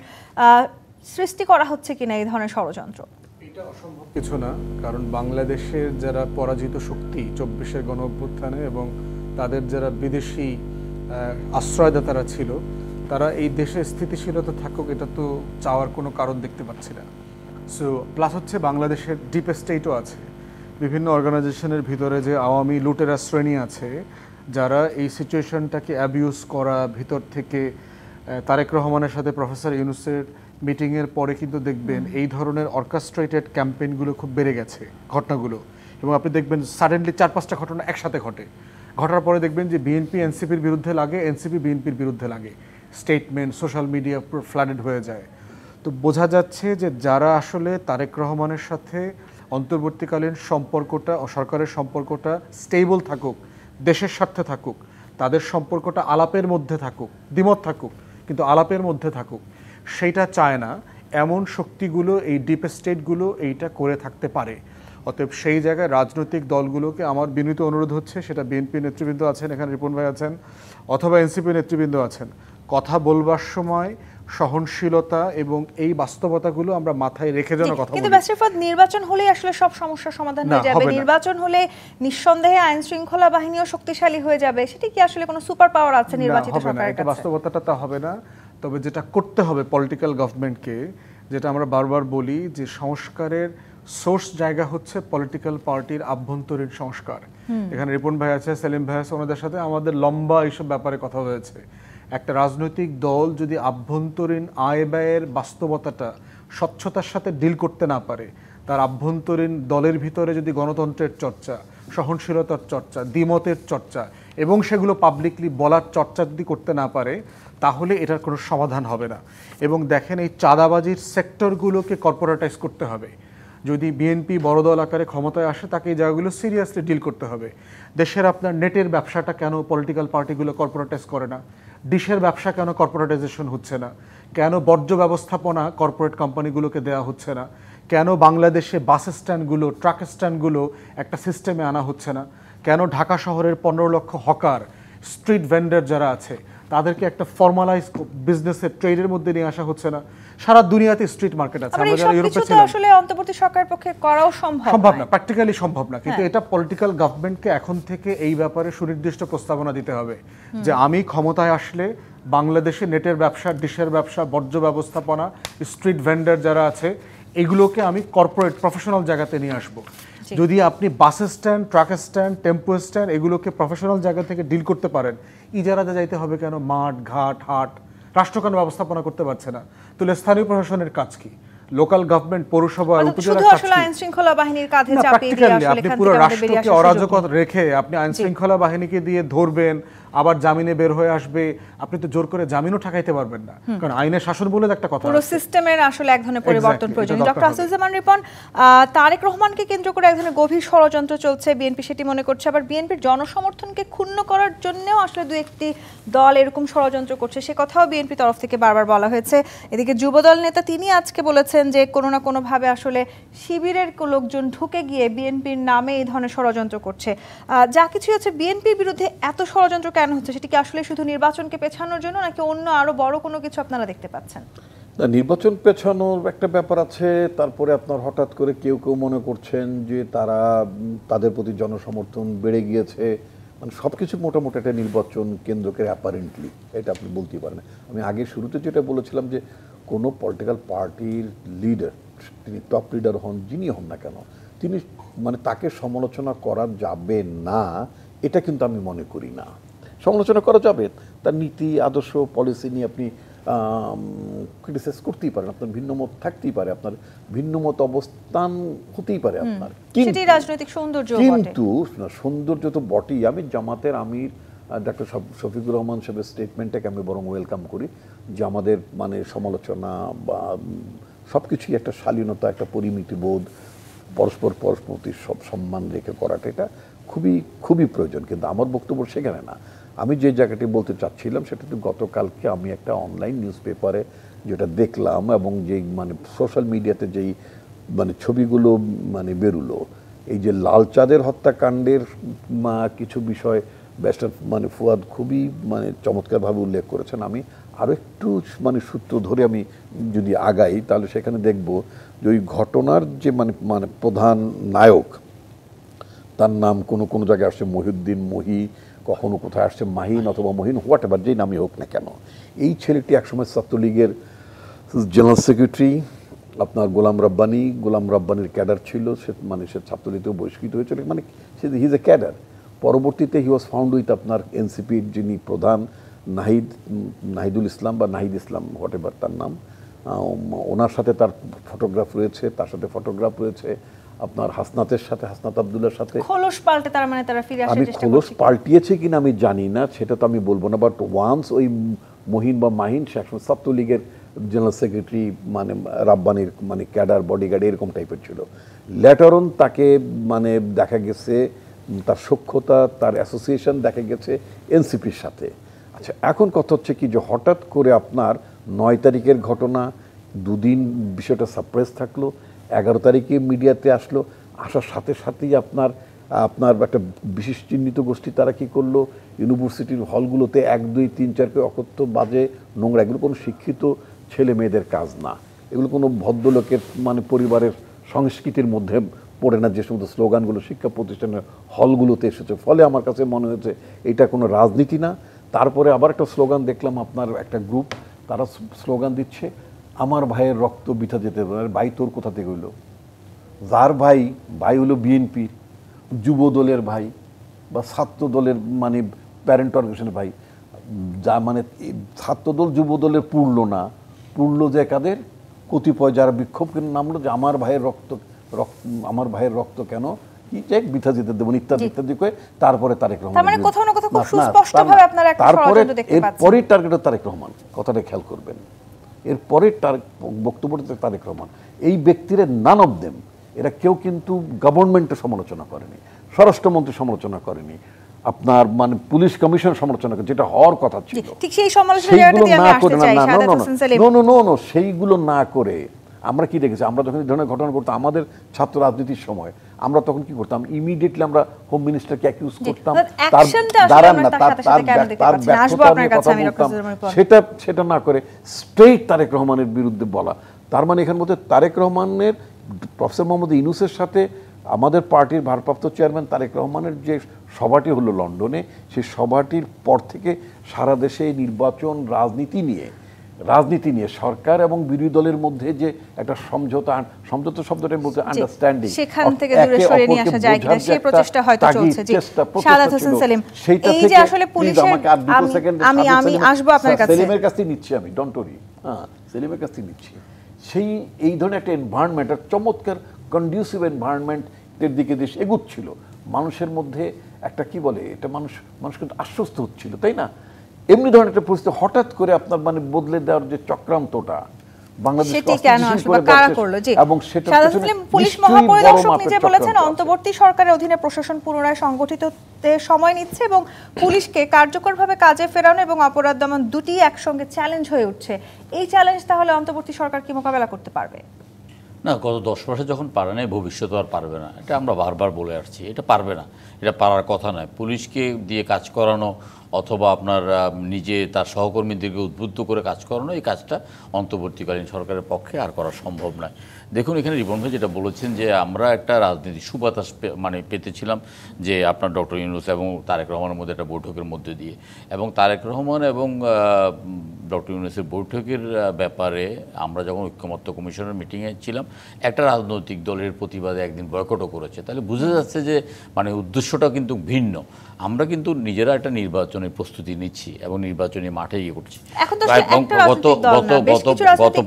সৃষ্টি করা হচ্ছে কিনা এই ধরনের ষড়যন্ত্র। এটা অসম্ভব কিছু না, কারণ বাংলাদেশের যারা পরাজিত শক্তি 24-এর গণ অভ্যুত্থানে এবং তাদের যারা বিদেশি আশ্রয়দাতারা ছিল, তারা এই দেশে স্থিতিশীলতা থাকুক এটা তো চাওয়ার কোনো কারণ দেখতে পাচ্ছি না। সো প্লাস হচ্ছে বাংলাদেশের ডিপ স্টেটও আছে, বিভিন্ন অর্গানাইজেশনের ভিতরে যে আওয়ামী লুটেরা শ্রেণী আছে, যারা এই সিচুয়েশনটাকে অ্যাবিউজ করা, ভিতর থেকে তারেক রহমানের সাথে প্রফেসর ইউনূসের মিটিংয়ের পরে কিন্তু দেখবেন এই ধরনের অর্কেস্ট্রেটেড ক্যাম্পেইনগুলো খুব বেড়ে গেছে ঘটনাগুলো, এবং আপনি দেখবেন সাডেনলি 4-5টা ঘটনা একসাথে ঘটার পরে দেখবেন যে বিএনপি এনসিপির বিরুদ্ধে লাগে, এনসিপি বিএনপির বিরুদ্ধে লাগে, স্টেটমেন্ট সোশ্যাল মিডিয়া পুরো ফ্লাডেড হয়ে যায়। তো বোঝা যাচ্ছে যে যারা আসলে তারেক রহমানের সাথে অন্তর্বর্তীকালীন সম্পর্কটা ও সরকারের সম্পর্কটা স্টেবল থাকুক, দেশের স্বার্থে থাকুক, তাদের সম্পর্কটা আলাপের মধ্যে থাকুক, দ্বিমত থাকুক কিন্তু আলাপের মধ্যে থাকুক, সেইটা চায় না এমন শক্তিগুলো, এই ডিপ স্টেটগুলো এইটা করে থাকতে পারে। অতএব সেই জায়গায় রাজনৈতিক দলগুলোকে আমার বিনীত অনুরোধ হচ্ছে, সেটা বিএনপি নেতৃবৃন্দ আছেন, এখানে রিপন ভাই আছেন, অথবা এনসিপি নেতৃবৃন্দ আছেন, কথা বলবার সময় সহনশীলতা এবং এই বাস্তবতাগুলো আমরা মাথায় রেখে যেন কথা কিন্তু বলি। ব্যাসিফাত, নির্বাচন হলে আসলে সব সমস্যার সমাধান না, হয়ে যাবে? হবে না। নির্বাচন হলে নিঃসন্দেহে আইন শৃঙ্খলা বাহিনীও শক্তিশালী হয়ে যাবে, সেটা কি আসলে কোনো সুপার পাওয়ার আছে না, নির্বাচিত হবে না, সরকারের এটা কাছে? বাস্তবতাটা তা হবে না। তবে যেটা করতে হবে পলিটিক্যাল গভর্নমেন্টকে, যেটা আমরা বারবার বলি যে সংস্কারের সোর্স জায়গা হচ্ছে পলিটিক্যাল পার্টির আভ্যন্তরীণ সংস্কার। এখানে রিপন ভাই আছে, সেলিম ভাই আছে, ওনাদের সাথে আমাদের লম্বা এইসব ব্যাপারে কথা হয়েছে। একটা রাজনৈতিক দল যদি আভ্যন্তরীণ আয় ব্যয়ের বাস্তবতাটা স্বচ্ছতার সাথে ডিল করতে না পারে, তার আভ্যন্তরীণ দলের ভিতরে যদি গণতন্ত্রের চর্চা, সহনশীলতার চর্চা, দ্বিমতের চর্চা এবং সেগুলো পাবলিকলি বলার চর্চা যদি করতে না পারে, তাহলে এটার কোনো সমাধান হবে না। এবং দেখেন, এই চাঁদাবাজির সেক্টরগুলোকে কর্পোরেটাইজ করতে হবে। যদি বিএনপি বড় দল আকারে ক্ষমতায় আসে, তাকে এই জায়গাগুলো সিরিয়াসলি ডিল করতে হবে। দেশের আপনার নেটের ব্যবসাটা কেন পলিটিক্যাল পার্টিগুলো কর্পোরেটাইজ করে না? ডিশের ব্যবসা কেন কর্পোরেটাইজেশন হচ্ছে না? কেন বর্জ্য ব্যবস্থাপনা কর্পোরেট কোম্পানিগুলোকে দেওয়া হচ্ছে না? কেন বাংলাদেশে বাস স্ট্যান্ডগুলো, ট্রাক স্ট্যান্ডগুলো একটা সিস্টেমে আনা হচ্ছে না? কেন ঢাকা শহরের 15 লক্ষ হকার, স্ট্রিট ভেন্ডার যারা আছে, তাদেরকে একটা ফর্মালাইজ বিজনেসের ট্রেডের মধ্যে নিয়ে আসা হচ্ছে না? সারা দুনিয়াতে স্ট্রিট মার্কেট আছে। আমরা যারা ইউরোপে ছিলাম, আসলে অন্তর্বর্তী সরকারের পক্ষে করাও সম্ভব না, প্র্যাকটিক্যালি সম্ভব না। কিন্তু এটা পলিটিক্যাল গভর্নমেন্টকে এখন থেকে এই ব্যাপারে সুনির্দিষ্ট প্রস্তাবনা দিতে হবে যে আমি ক্ষমতায় আসলে বাংলাদেশে নেটের ব্যবসা, ডিশের ব্যবসা, বর্জ্য ব্যবস্থাপনা, স্ট্রিট ভেন্ডার যারা আছে, এগুলোকে আমি কর্পোরেট প্রফেশনাল জায়গাতে নিয়ে আসব। যদি আপনি bus stand, truck stand, tempo stand এগুলোকে প্রফেশনাল জায়গা থেকে ডিল করতে পারেন, ইজারাতে যাইতে হবে কেন? মাঠ, ঘাট, হাট রাষ্ট্র কেন ব্যবস্থাপনা করতে পারছে না? তাহলে স্থানীয় প্রশাসনের কাজ কি? লোকাল গভর্নমেন্ট, পৌরসভা, উপজেলার কাজ কি? আইন শৃঙ্খলা বাহিনীর কাঁধে না, চাপিয়ে দিয়ে আসলে আপনি এখান পুরো থেকে আমাদের বেরিয়ে রাষ্ট্রকে আসার অরাজকতা রেখে আপনি আইন শৃঙ্খলা বাহিনীকে দিয়ে ধরবেন, আবার জামিনে বের হয়ে আসবে, আপনি তো জোর করে জামিনও ঠেকাইতে পারবেন না, কারণ আইনের শাসন বলে একটা কথা পুরো আছে। সিস্টেমের আসলে এক ধরনের পরিবর্তন Exactly, প্রয়োজন। এটা ডক্টর দরকার আসিফুজ্জামান রিপন, তারেক রহমানকে কেন্দ্র করে এক ধরনের গভীর ষড়যন্ত্র চলছে, বিএনপি সেটি মনে করছে। আবার বিএনপির জনসমর্থনকে ক্ষুণ্ণ করার জন্যও আসলে দু একটি দল এরকম ষড়যন্ত্র করছে, সে কথাও বিএনপি তরফ থেকে বারবার বলা হয়েছে। এদিকে যুবদল নেতা তিনি আজকে বলেছেন যে কোনো না কোনোভাবে আসলে শিবিরের লোকজন ঢুকে গিয়ে বিএনপির নামে এই ধরনের ষড়যন্ত্র করছে। যা কিছু হচ্ছে, বিএনপির বিরুদ্ধে এত ষড়যন্ত্র কেন হচ্ছে? সেটি কি আসলে শুধু নির্বাচনকে পেছানোর জন্য, নাকি অন্য আরো বড় কোনো কিছু আপনারা দেখতে পাচ্ছেন? নির্বাচন পেছানোর একটা ব্যাপার আছে, তারপরে আপনার হঠাৎ করে কেউ কেউ মনে করছেন যে তাদের প্রতি জনসমর্থন বেড়ে গিয়েছে, মানে সব কিছু মোটামুটি একটা নির্বাচন কেন্দ্রকে অ্যাপারেন্টলি এটা আপনি বলতেই পারেন। আমি আগে শুরুতে যেটা বলেছিলাম যে কোনো পলিটিক্যাল পার্টির লিডার, তিনি টপ লিডার হন, যিনি হন না কেন, তিনি মানে তাকে সমালোচনা করা যাবে না এটা কিন্তু আমি মনে করি না। সমালোচনা করা যাবে, তার নীতি, আদর্শ, পলিসি নিয়ে আপনি ক্রিটিসাইজ করতেই পারেন, আপনার ভিন্ন মত থাকতেই পারে, আপনার ভিন্ন মত অবস্থান হতেই পারে আপনার, সেটি রাজনৈতিক সৌন্দর্য। কিন্তু সৌন্দর্য তো বটেই। আমি জামাতের আমির ডক্টর শফিকুর রহমান সাহেবের স্টেটমেন্টটাকে আমি বরং ওয়েলকাম করি, যে আমাদের মানে সমালোচনা বা সব কিছুই একটা শালীনতা, একটা পরিমিতিবোধ, পরস্পর প্রতি সব সম্মান রেখে করাটা এটা খুবই খুবই প্রয়োজন। কিন্তু আমার বক্তব্য সেখানে না। আমি যে জায়গাটি বলতে চাচ্ছিলাম সেটা তো গতকালকে আমি একটা অনলাইন নিউজ পেপারে যেটা দেখলাম, এবং যেই মানে সোশ্যাল মিডিয়াতে যেই মানে ছবিগুলো মানে বেরুলো, এই যে লালচাঁদের হত্যাকাণ্ডের কিছু বিষয় ব্যারিস্টার মানে ফুয়াদ খুবই মানে চমৎকারভাবে উল্লেখ করেছেন। আমি আরও একটু মানে সূত্র ধরে আমি যদি আগাই, তাহলে সেখানে দেখব যে ওই ঘটনার যে মানে প্রধান নায়ক, তার নাম কোনো জায়গায় আসছে মহিউদ্দিন, মহি, কখনো কোথায় আসছে মাহিন অথবা মহিন, হোয়াট এভার যেই নামই হোক না কেন, এই ছেলেটি একসময় ছাত্রলীগের জেনারেল সেক্রেটারি, আপনার গোলাম রাব্বানির ক্যাডার ছিল, সে ছাত্রলীগেও বহিষ্কৃত হয়েছিল, মানে হি ইজ এ ক্যাডার। পরবর্তীতে হি ওয়াজ ফাউন্ড উইথ আপনার এনসিপির যিনি প্রধান নাহিদুল ইসলাম বা নাহিদ ইসলাম, হোয়াট এভার তার নাম, ওনার সাথে তার ফটোগ্রাফ রয়েছে, তার সাথে ফটোগ্রাফ রয়েছে আপনার হাসনাত আব্দুল্লার সাথে। খোলস পাল্টে তার মানে তারা ফিরে আসার চেষ্টা করছে। আমি খোলস পাল্টিয়েছে কিনা আমি জানি না, সেটা তো আমি বলবো না, বাট ওয়ান্স ওই মহিন বা মাহিন সে একসময় ছাত্রলীগের জেনারেল সেক্রেটারি, মানে রাব্বানির মানে ক্যাডার, বডিগার্ড এরকম টাইপের ছিল। লেটার অন তাকে মানে দেখা গেছে তার সখ্যতা, তার অ্যাসোসিয়েশন দেখা গেছে এনসিপির সাথে। আচ্ছা, এখন কথা হচ্ছে কি যে হঠাৎ করে আপনার 9 তারিখের ঘটনা, দুদিন বিষয়টা সারপ্রাইজ থাকলো, 11 তারিখে মিডিয়াতে আসলো, আসার সাথে সাথেই আপনার আপনার একটা বিশেষ চিহ্নিত গোষ্ঠী তারা কি করলো, ইউনিভার্সিটির হলগুলোতে 1, 2, 3, 4 করে অকথ্য বাজে নোংরা, এগুলো কোনো শিক্ষিত ছেলে মেয়েদের কাজ না, এগুলো কোনো ভদ্রলোকের মানে পরিবারের সংস্কৃতির মধ্যে পড়ে না, যে সমস্ত স্লোগানগুলো শিক্ষা প্রতিষ্ঠানের হলগুলোতে এসেছে। ফলে আমার কাছে মনে হয়েছে এটা কোনো রাজনীতি না। তারপরে আবার একটা স্লোগান দেখলাম, আপনার একটা গ্রুপ তারা স্লোগান দিচ্ছে, আমার ভাইয়ের রক্ত বৃথা যেতে পারে। ভাই তোর কোথা থেকে হইলো? যার ভাই হলো বিএনপির যুব দলের ভাই বা ছাত্র দলের মানে প্যারেন্ট অর্গানাইজেশনের ভাই, যা মানে ছাত্রদল যুব দলের পুরলো না, পুরলো যে কাদের কতিপয় যারা বিক্ষোভ করে নামলো যে আমার ভাইয়ের রক্ত কেন কি চেক বৃথা যেতে দেবো ইত্যাদি ইত্যাদি করে, তারপরে তারেক রহমান, তার মানে কোথাও না কোথাও খুব সুস্পষ্টভাবে আপনারা একটা ষড়যন্ত্র দেখতে পাচ্ছেন। এরপরের টার্গেটও তারেক রহমান, কথাটা খেয়াল করবেন, এরপরের বক্তব্যটা তারেক রহমান। এই ব্যক্তিরা নান অফ দেম, এরা কেউ কিন্তু গভর্নমেন্টের সমালোচনা করেনি, স্বরাষ্ট্রমন্ত্রী সমালোচনা করেনি, আপনার মানে পুলিশ কমিশন সমালোচনা করে, যেটা হওয়ার কথা ছিল। ঠিক সেই সমালোচনার জায়গাটা দিয়ে আমি আসতে চাই শাহাদাত হোসেন সেলিম। নো, সেইগুলো না করে আমরা কি দেখেছি, আমরা যখন এই ধরনের ঘটনা করতাম আমাদের ছাত্র রাজনীতির সময়, আমরা তখন কি করতাম, ইমিডিয়েটলি আমরা হোম মিনিস্টারকে অ্যাকিউজ করতাম, সেটা না করে স্ট্রেইট তারেক রহমানের বিরুদ্ধে বলা। তার মানে এখানে মধ্যে তারেক রহমানের, প্রফেসর মোহাম্মদ ইউনূসের সাথে আমাদের পার্টির ভারপ্রাপ্ত চেয়ারম্যান তারেক রহমানের যে সভাটি হলো লন্ডনে, সেই সভাটির পর থেকে সারা দেশে নির্বাচন রাজনীতি নিয়ে সরকার এবং বিরোধী দলের মধ্যে যে একটা সমঝোতা শব্দটার মধ্যে আন্ডারস্ট্যান্ডিং, সেখান থেকে দূরে সরিয়ে নিয়ে আসা যায় কিনা সেই প্রচেষ্টা হয়তো চলছে। জি শাহাদাত হোসেন সেলিম, এই যে আসলে পুলিশের, আমি আসবো আপনার কাছে, সেলিমের কাছ থেকে নিচ্ছি আমি, ডোন্ট ওরি, সেলিমের কাছ থেকে নিচ্ছি। এই ধরনের একটা এনভায়রনমেন্ট, একটা চমৎকার কন্ডিউসিভ এনভায়রনমেন্টের দিকে দেশ এগুচ্ছিল, মানুষের মধ্যে একটা কি বলে এটা, মানুষ কিন্তু আশ্বস্ত হচ্ছিল, তাই না? এমনি ধরনের একটা পরিস্থিতি হঠাৎ করে আপনার মানে বদলে দেওয়ার যে চক্রান্তটা পুলিশ মহাপরিদর্শক নিজে বলেছেন অন্তর্বর্তী সরকারের অধীনে প্রশাসন পুনরায় সংগঠিত হতে সময় নিচ্ছে এবং পুলিশকে কার্যকরভাবে কাজে ফেরানো এবং অপরাধ দমন দুটি একসঙ্গে চ্যালেঞ্জ হয়ে উঠছে। এই চ্যালেঞ্জ তাহলে অন্তর্বর্তী সরকার কি মোকাবেলা করতে পারবে? না, গত 10 বছর যখন পারে নাই, ভবিষ্যতে আর পারবে না, এটা আমরা বারবার বলে আসছি। এটা পারবে না, এটা পারার কথা নয়। পুলিশকে দিয়ে কাজ করানো অথবা আপনার নিজে তার সহকর্মীদেরকে উদ্বুদ্ধ করে কাজ করানো, এই কাজটা অন্তর্বর্তীকালীন সরকারের পক্ষে আর করা সম্ভব নয়। দেখুন, এখানে রিপন ভাই যেটা বলেছেন যে আমরা একটা রাজনীতি সুবাতাস মানে পেতেছিলাম যে আপনার ডক্টর ইউনূস এবং তারেক রহমানের মধ্যে একটা বৈঠকের মধ্যে দিয়ে, এবং তারেক রহমান এবং ডক্টর ইউনূসের বৈঠকের ব্যাপারে আমরা যখন ঐক্যমত্য কমিশনের মিটিংয়ে ছিলাম, একটা রাজনৈতিক দলের প্রতিবাদে একদিন বয়কটও করেছে। তাহলে বোঝা যাচ্ছে যে মানে উদ্দেশ্যটা কিন্তু ভিন্ন। আমরা কিন্তু নিজেরা একটা নির্বাচনের প্রস্তুতি নিচ্ছি এবং নির্বাচনী মাঠে গিয়ে করছি। গত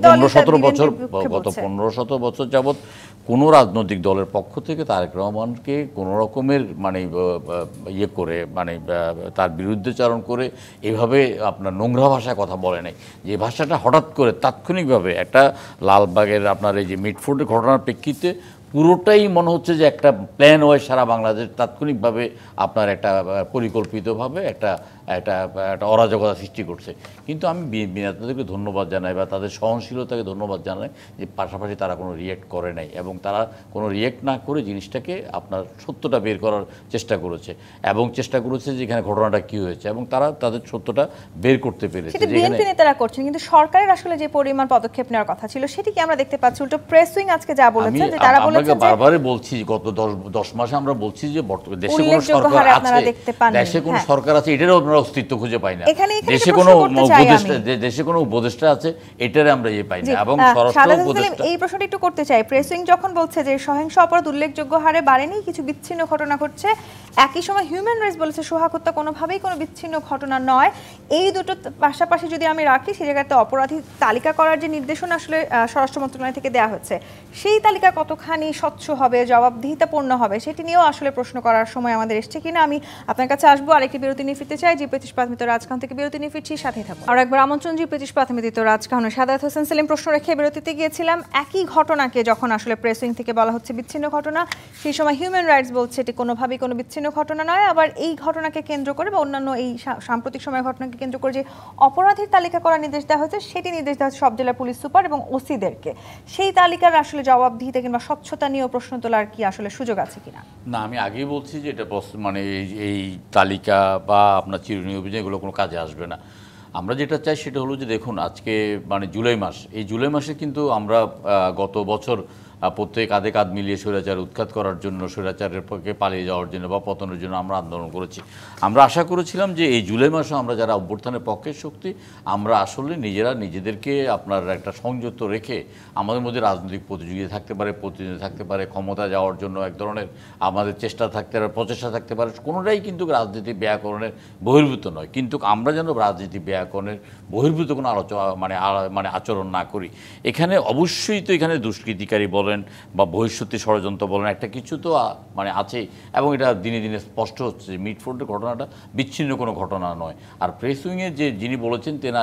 15-17 বছর যাবৎ কোনো রাজনৈতিক দলের পক্ষ থেকে তারেক রহমানকে কোনো রকমের মানে ইয়ে করে মানে তার বিরুদ্ধচারণ করে এভাবে আপনার নোংরা ভাষায় কথা বলে নাই। যে ভাষাটা হঠাৎ করে তাৎক্ষণিকভাবে একটা লালবাগের আপনার এই যে মিটফোর্ডের ঘটনার প্রেক্ষিতে পুরোটাই মনে হচ্ছে যে একটা প্ল্যান ওয়াইজ সারা বাংলাদেশ তাৎক্ষণিকভাবে আপনার একটা পরিকল্পিতভাবে একটা একটা একটা অরাজকতা সৃষ্টি করছে। কিন্তু আমি বিএনপি নেতাদেরকে ধন্যবাদ জানাই বা তাদের সহনশীলতাকে ধন্যবাদ জানাই যে পাশাপাশি তারা কোনো রিয়েক্ট করে নাই এবং তারা কোনো রিয়েক্ট না করে জিনিসটাকে আপনার সত্যটা বের করার চেষ্টা করেছে এবং চেষ্টা করেছে যে এখানে ঘটনাটা কী হয়েছে এবং তারা তাদের সত্যটা বের করতে পেরেছে। সেটা বিএনপি নেতারা করছেন, কিন্তু সরকারের আসলে যে পরিমাণ পদক্ষেপ নেওয়ার কথা ছিল সেটি কি আমরা দেখতে পাচ্ছি? উল্টো প্রেস উইং আজকে যা বলেছে যে তারা বলেছে যে বারবারই বলছি গত 10 মাসে আমরা বলছি যে দেশে কোনো সরকার আছে, দেশে কোনো সরকার আছে এটারও আপনারা অস্তিত্ব খুঁজে পাই না। দেশে কোনো উপদেষ্টা আছে এটারে আমরা পাই না। এবং এই প্রশ্নটা একটু করতে চাই, প্রেস উইং যখন বলছে যে সহিংস অপরাধ উল্লেখযোগ্য হারে বাড়েনি, কিছু বিচ্ছিন্ন ঘটনা ঘটছে, একই সময় হিউম্যান রাইটস বলেছে সোহাগ হত্যা কোনোভাবেই কোনো বিচ্ছিন্ন ঘটনা নয়। এই দুটো পাশাপাশি যদি আমি রাখি, সেই জায়গাতে অপরাধী তালিকা করার যে নির্দেশনা আসলে স্বরাষ্ট্র মন্ত্রণালয় থেকে দেওয়া হচ্ছে, সেই তালিকা কতখানি স্বচ্ছ হবে, জবাবদিহিতাপূর্ণ হবে, সেটি নিয়েও আসলে প্রশ্ন করার সময় আমাদের এসছে কিনা। আমি আপনার কাছে আসবো, আরেকটি বিরতি নিয়ে ফিরতে চাই। জি25 প্রাথমিক রাজকাহন থেকে বিরতি নিয়ে ফিরছি, সাথেই থাকুন। আর একবার আমন্ত্রণ জি25 প্রাথমিক রাজকাহনে। শাহাদাত হোসেন সেলিম প্রশ্ন রেখে বিরতিতে গিয়েছিলাম, একই ঘটনাকে যখন আসলে প্রেস উইং থেকে বলা হচ্ছে বিচ্ছিন্ন ঘটনা, সেই সময় হিউম্যান রাইটস বলছে এটি কোনোভাবেই কোনো বিচ্ছিন্ন একদিনের ঘটনা নয়, আবার এই ঘটনাকে কেন্দ্র করে বা অন্যান্য এই সাম্প্রতিক সময়ের ঘটনাকে কেন্দ্র করে যে অপরাধীর তালিকা করার নির্দেশ দেওয়া হয়েছে, সেটি নির্দেশ দেওয়া হয়েছে সব জেলার পুলিশ সুপার এবং ওসিদেরকে। সেই তালিকার আসলে জবাবদিহিতে কিংবা স্বচ্ছতা নিয়েও প্রশ্ন তোলার কি আসলে সুযোগ আছে কিনা? না, আমি আগেই বলছি যে এটা মানে এই তালিকা বা আপনার চিরুনি অভিযান এগুলো কোনো কাজে আসবে না। আমরা যেটা চাই সেটা হলো যে দেখুন, আজকে মানে জুলাই মাস, এই জুলাই মাসে কিন্তু আমরা গত বছর প্রত্যেক কাঁধে কাঁধ মিলিয়ে স্বৈরাচার উৎখাত করার জন্য, স্বৈরাচারের পক্ষে পালিয়ে যাওয়ার জন্য বা পতনের জন্য আমরা আন্দোলন করেছি। আমরা আশা করেছিলাম যে এই জুলাই মাসে আমরা যারা অভ্যুত্থানের পক্ষের শক্তি, আমরা আসলে নিজেরা নিজেদেরকে আপনার একটা সংযত রেখে আমাদের মধ্যে রাজনৈতিক প্রতিযোগিতা থাকতে পারে, প্রতিনিধি থাকতে পারে, ক্ষমতা যাওয়ার জন্য এক ধরনের আমাদের চেষ্টা থাকতে পারে, প্রচেষ্টা থাকতে পারে, কোনোটাই কিন্তু রাজনীতি ব্যাকরণের বহির্ভূত নয়। কিন্তু আমরা যেন রাজনীতি ব্যাকরণের বহির্ভূত কোনো আলোচনা মানে আচরণ না করি। এখানে অবশ্যই তো এখানে দুষ্কৃতিকারী বলেন বা ভবিষ্যতে ষড়যন্ত্র বলেন, একটা কিছু তো মানে আছেই, এবং এটা দিনে দিনে স্পষ্ট হচ্ছে যে মিটফোর্ডের ঘটনাটা বিচ্ছিন্ন কোনো ঘটনা নয়। আর প্রেস উইংয়ের যে যিনি বলেছেন তেনা,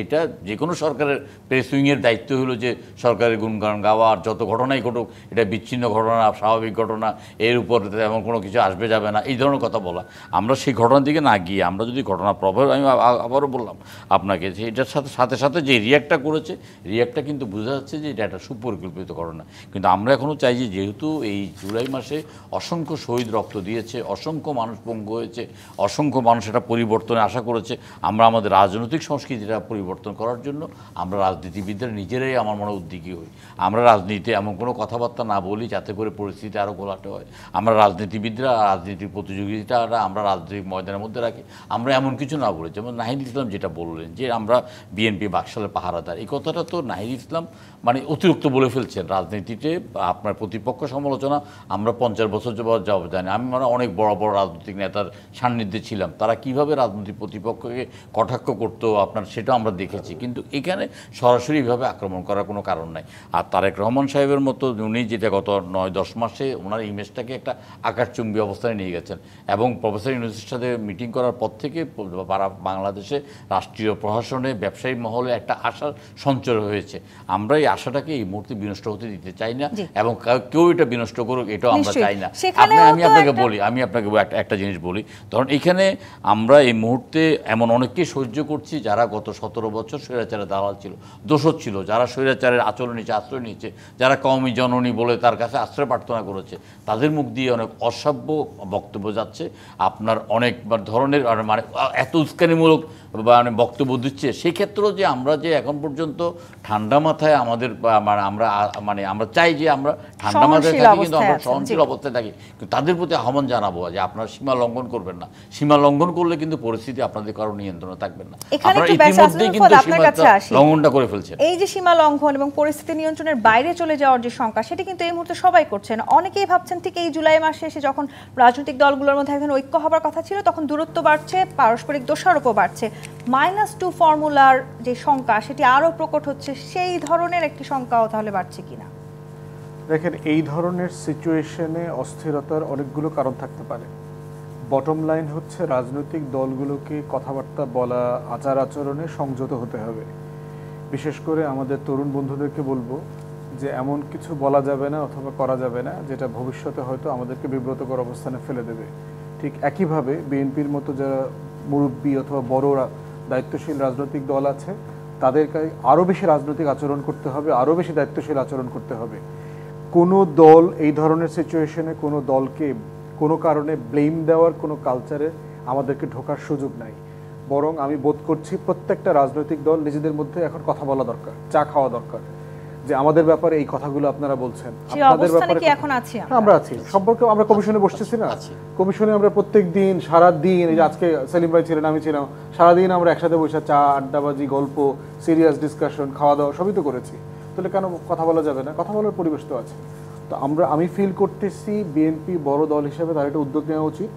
এটা যে কোনো সরকারের প্রেস উইংয়ের দায়িত্ব হলো যে সরকারের গুণগান গাওয়া, আর যত ঘটনাই ঘটুক এটা বিচ্ছিন্ন ঘটনা, স্বাভাবিক ঘটনা, এর উপর এমন কোনো কিছু আসবে যাবে না, এই ধরনের কথা বলা। আমরা সেই ঘটনার দিকে না গিয়ে আমরা যদি ঘটনা প্রভাব, আমি আবারও বললাম আপনাকে যে এটার সাথে সাথে যে রিয়াক্টটা করেছে, রিয়াক্টটা কিন্তু বোঝা যাচ্ছে যে এটা একটা সুপরিকল্পিত ঘটনা। কিন্তু আমরা এখনও চাই যে যেহেতু এই জুলাই মাসে অসংখ্য শহীদ রক্ত দিয়েছে, অসংখ্য মানুষ পঙ্গু হয়েছে, অসংখ্য মানুষ এটা পরিবর্তনে আশা করেছে, আমরা আমাদের রাজনৈতিক সংস্কৃতিটা পরিবর্তন করার জন্য আমরা রাজনীতিবিদরা নিজেরাই আমার মনে উদ্যোগী হই। আমরা রাজনীতিতে এমন কোনো কথাবার্তা না বলি যাতে করে পরিস্থিতি আরও ঘোলাটে হয়। আমরা রাজনীতিবিদরা রাজনীতির প্রতিযোগিতাটা আমরা রাজনৈতিক ময়দানের মধ্যে রাখি। আমরা এমন কিছু না বলি, যেমন নাহিদ ইসলাম যেটা বললেন যে আমরা বিএনপি বাকশালের পাহারাদার, এই কথাটা তো নাহিদ ইসলাম মানে অতিরিক্ত বলে ফেলছেন। রাজনীতিতে আপনার প্রতিপক্ষ সমালোচনা আমরা 50 বছর যাবত জানি। আমি মানে অনেক বড় বড় রাজনৈতিক নেতার সান্নিধ্যে ছিলাম, তারা কিভাবে রাজনৈতিক প্রতিপক্ষকে কটাক্ষ করতো আপনার সেটাও আমরা দেখেছি। কিন্তু এখানে সরাসরিভাবে আক্রমণ করার কোনো কারণ নাই। আর তারেক রহমান সাহেবের মতো উনি যেটা গত 9-10 মাসে ওনার ইমেজটাকে একটা আকাশচুম্বী অবস্থায় নিয়ে গেছেন, এবং প্রফেসর ইউনূসের সাথে মিটিং করার পর থেকে বাংলাদেশে রাষ্ট্রীয় প্রশাসনে ব্যবসায়ী মহলে একটা আশার সঞ্চার হয়েছে। আমরা এই আশাটাকে এই মুহূর্তে বিনষ্ট হতে দিতে চাই না, এবং কেউ এটা বিনষ্ট করুক এটাও আমরা চাই না। আমি আপনাকে একটা জিনিস বলি, ধরুন এখানে আমরা এই মুহূর্তে এমন অনেককে সহ্য করছি যারা গত 17 বছর স্বৈরাচারের দালাল ছিল, দোষর ছিল, যারা স্বৈরাচারের আচরণ নিচে আশ্রয় নিচ্ছে, যারা কওমি জননী বলে তার কাছে আশ্রয় প্রার্থনা করেছে, তাদের মুখ দিয়ে অনেক অসভ্য বক্তব্য যাচ্ছে, আপনার অনেক ধরনের মানে এত উস্কানিমূলক মানে বক্তব্য দিচ্ছে। সেক্ষেত্রেও যে আমরা যে এখন পর্যন্ত ঠান্ডা মাথায় আমাদের আমরা চাই যে আমরা ঠান্ডা মাথায় থাকি, কিন্তু আমরা সহনশীল অবস্থায় থাকি, কিন্তু তাদের প্রতি আহ্বান জানাবো যে আপনারা সীমা লঙ্ঘন করবেন না। সীমা লঙ্ঘন করলে কিন্তু পরিস্থিতি আপনাদের কারো নিয়ন্ত্রণে থাকবেন না। আপনারা ইতিমধ্যেই কিন্তু সীমা লঙ্ঘনটা করে ফেলছেন। এই যে সীমা লঙ্ঘন এবং পরিস্থিতি নিয়ন্ত্রণের বাইরে চলে যাওয়ার যে শঙ্কা, সেটা কিন্তু এই মুহূর্তে সবাই করছেন। অনেকেই ভাবছেন ঠিক এই জুলাই মাসে এসে যখন রাজনৈতিক দলগুলোর মধ্যে এখন ঐক্য হবার কথা ছিল, তখন দূরত্ব বাড়ছে, পারস্পরিক দোষারোপও বাড়ছে। -2 ফর্মুলার যে শঙ্কা সেটি আরও প্রকট হচ্ছে, সেই ধরনের একটি শঙ্কাও তাহলে বাড়ছে কিনা? দেখেন, এই ধরনের সিচুয়েশনে অস্থিরতার অনেকগুলো কারণ থাকতে পারে। বটম লাইন হচ্ছে রাজনৈতিক দলগুলোকে কথাবার্তা বলা, আচার আচরণে সংযত হতে হবে। বিশেষ করে আমাদের তরুণ বন্ধুদেরকে বলবো যে এমন কিছু বলা যাবে না অথবা করা যাবে না যেটা ভবিষ্যতে হয়তো আমাদেরকে বিব্রতকর অবস্থানে ফেলে দেবে। ঠিক একইভাবে বিএনপির মতো যারা মুরব্বী অথবা বড়রা দায়িত্বশীল রাজনৈতিক দল আছে, তাদেরকে আরও বেশি রাজনৈতিক আচরণ করতে হবে, আরও বেশি দায়িত্বশীল আচরণ করতে হবে। কোনো দল এই ধরনের সিচুয়েশনে কোনো দলকে কোনো কারণে ব্লেম দেওয়ার কোনো কালচারে আমাদেরকে ঢোকার সুযোগ নাই। বরং আমি বোধ করছি প্রত্যেকটা রাজনৈতিক দল নিজেদের মধ্যে এখন কথা বলা দরকার, চা খাওয়া দরকার, যে আমাদের ব্যাপারে এই কথাগুলো আপনারা বলছেন, আপনাদের ব্যাপারে এখন আছি, আমরা আছি সম্পর্কে আমরা কমিশনে বসতেছি না, কমিশনে আমরা প্রত্যেক দিন সারা দিন, এই যে আজকে সেলিম ভাই ছিলেন, আমি ছিলাম, সারাদিন আমরা একসাথে বসে চা আড্ডাবাজি, গল্প, সিরিয়াস ডিসকাশন, খাওয়া দাওয়া সবই তো করেছি। তাহলে কেন কথা বলা যাবে না? কথা বলার পরিবেশ তো আছে। তো আমি ফিল করতেছি বিএনপি বড় দল হিসেবে তার একটা উদ্যোগ নেওয়া উচিত,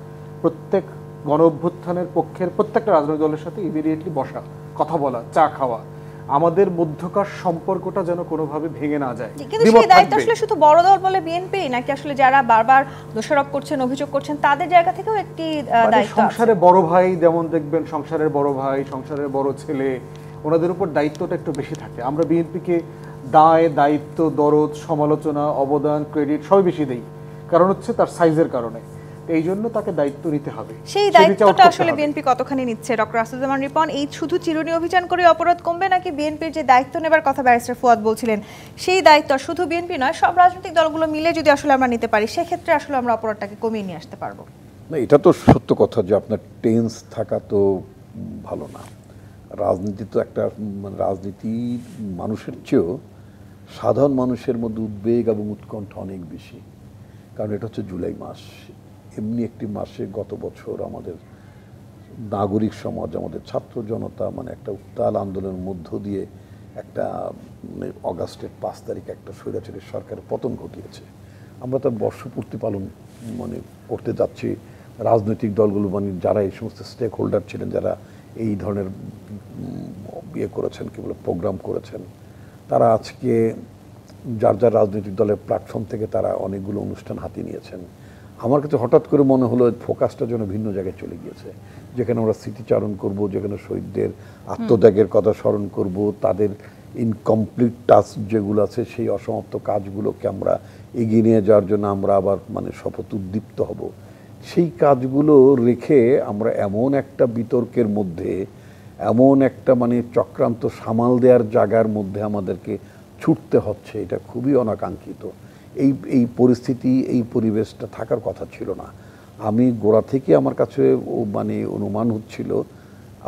প্রত্যেক গণ অভ্যুত্থানের পক্ষের প্রত্যেকটা রাজনৈতিক দলের সাথে ইমিডিয়েটলি বসা, কথা বলা, চা খাওয়া, আমাদের মধ্যকার সম্পর্কটা যেন কোনোভাবে ভেঙে না যায়। কিন্তু সেই দায়িত্ব আসলে শুধু বড় দল বলে বিএনপি নাকি আসলে যারা বারবার দোষারোপ করছেন, অভিযোগ করছেন, তাদের জায়গা থেকেও একটি দায়িত্ব আছে? সংসারে বড় ভাই যেমন দেখবেন, সংসারের বড় ভাই, সংসারের বড় ছেলে, ওনাদের উপর দায়িত্বটা একটু বেশি থাকে। আমরা বিএনপিকে দায়, দায়িত্ব, দরদ, সমালোচনা, অবদান, ক্রেডিট সবই বেশি দেই, কারণ হচ্ছে তার সাইজের কারণে। এই জন্য তাকে দায়িত্ব নিতে হবে। সেই সে reach out দায়িত্বটা করতে আসলে হবে। বিএনপি কতখানি নিচ্ছে? ডক্টর আসাদুজ্জামান রিপন, এই শুধু চিরুনি অভিযান করে অপরাধ কমবে নাকি বিএনপির যে দায়িত্ব নেবার কথা ব্যারিস্টার ফুয়াদ বলছিলেন, সেই দায়িত্ব শুধু বিএনপি নয় সব রাজনৈতিক দলগুলো মিলে যদি আসলে আমরা নিতে পারি, সেক্ষেত্রে আসলে আমরা অপরাধটাকে কমিয়ে নিয়ে আসতে পারবো? না, এটা তো সত্য কথা যে আপনার টেন্স থাকা তো ভালো না। রাজনীতি তো একটা রাজনীতি মানুষের চেয়েও সাধারণ মানুষের মধ্যে উদ্বেগ এবং উৎকণ্ঠা অনেক বেশি, কারণ এটা হচ্ছে জুলাই মাস। এমনি একটি মাসে গত বছর আমাদের নাগরিক সমাজ, আমাদের ছাত্র জনতা একটা উত্তাল আন্দোলনের মধ্য দিয়ে একটা অগাস্টের 5 তারিখ একটা স্বৈরাচারী সরকারের পতন ঘটিয়েছে। আমরা তার বর্ষপূর্তি পালন করতে যাচ্ছি। রাজনৈতিক দলগুলো যারা এই সমস্ত স্টেক হোল্ডার ছিলেন, যারা এই ধরনের ইয়ে করেছেন, কি বলে প্রোগ্রাম করেছেন, তারা আজকে যার যার রাজনৈতিক দলের প্ল্যাটফর্ম থেকে তারা অনেকগুলো অনুষ্ঠান হাতে নিয়েছেন। আমার কাছে হঠাৎ করে মনে হলো ফোকাসটা যেন ভিন্ন জায়গায় চলে গিয়েছে, যেখানে আমরা স্মৃতিচারণ করব, যেখানে শহীদদের আত্মত্যাগের কথা স্মরণ করব, তাদের ইনকমপ্লিট টাস্ক যেগুলো আছে সেই অসমাপ্ত কাজগুলোকে আমরা এগিয়ে নিয়ে যাওয়ার জন্য আমরা আবার শপথ উদ্দীপ্ত হব। সেই কাজগুলো রেখে আমরা এমন একটা বিতর্কের মধ্যে, এমন একটা চক্রান্ত সামাল দেওয়ার জায়গার মধ্যে আমাদেরকে ছুটতে হচ্ছে, এটা খুবই অনাকাঙ্ক্ষিত। এই পরিস্থিতি, এই পরিবেশটা থাকার কথা ছিল না। আমি গোড়া থেকে আমার কাছে অনুমান হচ্ছিল,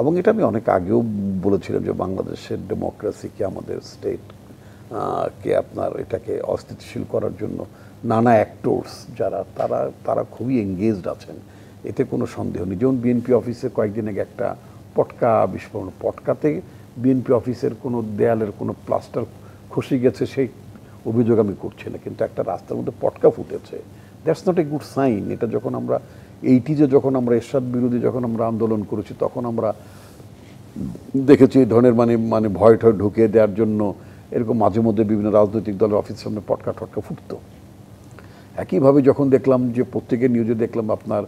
এবং এটা আমি অনেক আগেও বলেছিলাম যে বাংলাদেশের ডেমোক্রেসিকে, আমাদের স্টেট কে এটাকে অস্থিতিশীল করার জন্য নানা অ্যাক্টরস যারা তারা খুবই এঙ্গেজড আছেন, এতে কোনো সন্দেহ নেই। যেমন বিএনপি অফিসে কয়েকদিন আগে একটা পটকা বিস্ফোরণ, পটকাতে বিএনপি অফিসের কোনো দেয়ালের কোনো প্লাস্টার খসে গেছে সেই অভিযোগ আমি করছি না, কিন্তু একটা রাস্তার মধ্যে পটকা ফুটেছে, that's not a good sign. এটা যখন আমরা যখন আমরা এরশাদ বিরোধী যখন আমরা আন্দোলন করেছি, তখন আমরা দেখেছি এই ধরনের ভয় ঠয় ঢুকিয়ে দেওয়ার জন্য এরকম মাঝে মধ্যে বিভিন্ন রাজনৈতিক দলের অফিসের সামনে পটকা টটকা ফুটতো। একইভাবে যখন দেখলাম যে প্রত্যেকের নিউজে দেখলাম আপনার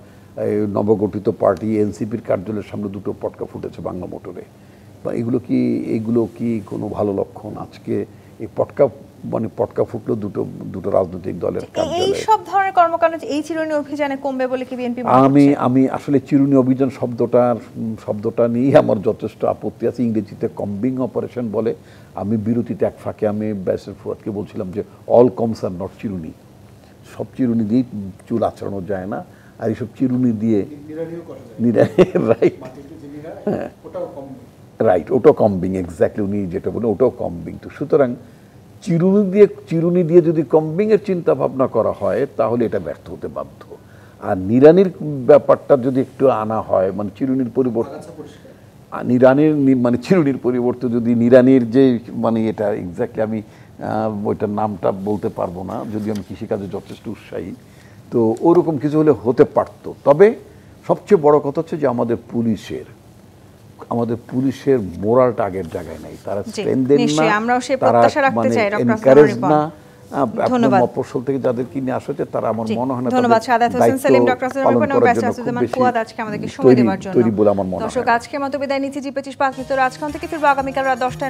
নবগঠিত পার্টি এনসিপির কার্যালয়ের সামনে 2টো পটকা ফুটেছে বাংলা মোটরে, বা এগুলো কি কোনো ভালো লক্ষণ? আজকে এই পটকা ফুটলো দুটো রাজনৈতিক দলের কার্যালয়ে। এই সব ধরনের কর্মকাণ্ড এই চিরুনি অভিযানে কমবে বলে কি বিএনপি মনে করছে? আমি আসলে চিরুনি অভিযান শব্দটা নিয়ে আমার যথেষ্ট আপত্তি আছে। ইংরেজিতে কম্বিং অপারেশন বলে। আমি বিরতিতে এক ফাঁকে আমি ব্যারিস্টার ফুয়াদকে বলছিলাম যে অল কমস আর নট চিরুনি, সব চিরুনি দিয়ে চুল আঁচড়ানো যায় না, আর এইসব চিরুনি দিয়ে রাইট, ওটাও কম্বিং, এক্স্যাক্টলি উনি যেটা বলেন ওটাও কম্বিং। তো সুতরাং চিরুনি দিয়ে যদি কম্বিং এর চিন্তা ভাবনা করা হয় তাহলে এটা ব্যর্থ হতে বাধ্য। আর নিরানির ব্যাপারটা যদি একটু আনা হয়, চিরুনির পরিবর্তে চিরুনির পরিবর্তে যদি নিরানির যে এটা এক্স্যাক্টলি আমি ওইটার নামটা বলতে পারবো না, যদি আমি কৃষিকাজে যথেষ্ট উৎসাহী, তো ওরকম কিছু হলে হতে পারতো। তবে সবচেয়ে বড় কথা হচ্ছে যে আমাদের পুলিশের মোরালটা আগের জায়গায় নাই, তারা স্ট্রেনদেন না, তারা এনকারেজ না। মফস্বল থেকে যাদেরকে নিয়ে আসা হচ্ছে তারা আমার মনে হয় না ধন্যবাদ সাদাত হোসেন সেলিম, ডক্টর আসাদুজ্জামান ফুয়াদ আজকে আমাদেরকে সময় দেওয়ার জন্য। তৈরি বলে আমার মনে হয়। দর্শক, আজকের মতো বিদায় নিচ্ছি। জি25 মিনিট রাজখান থেকে ফিরবো আগামীকাল রাত 10টায়।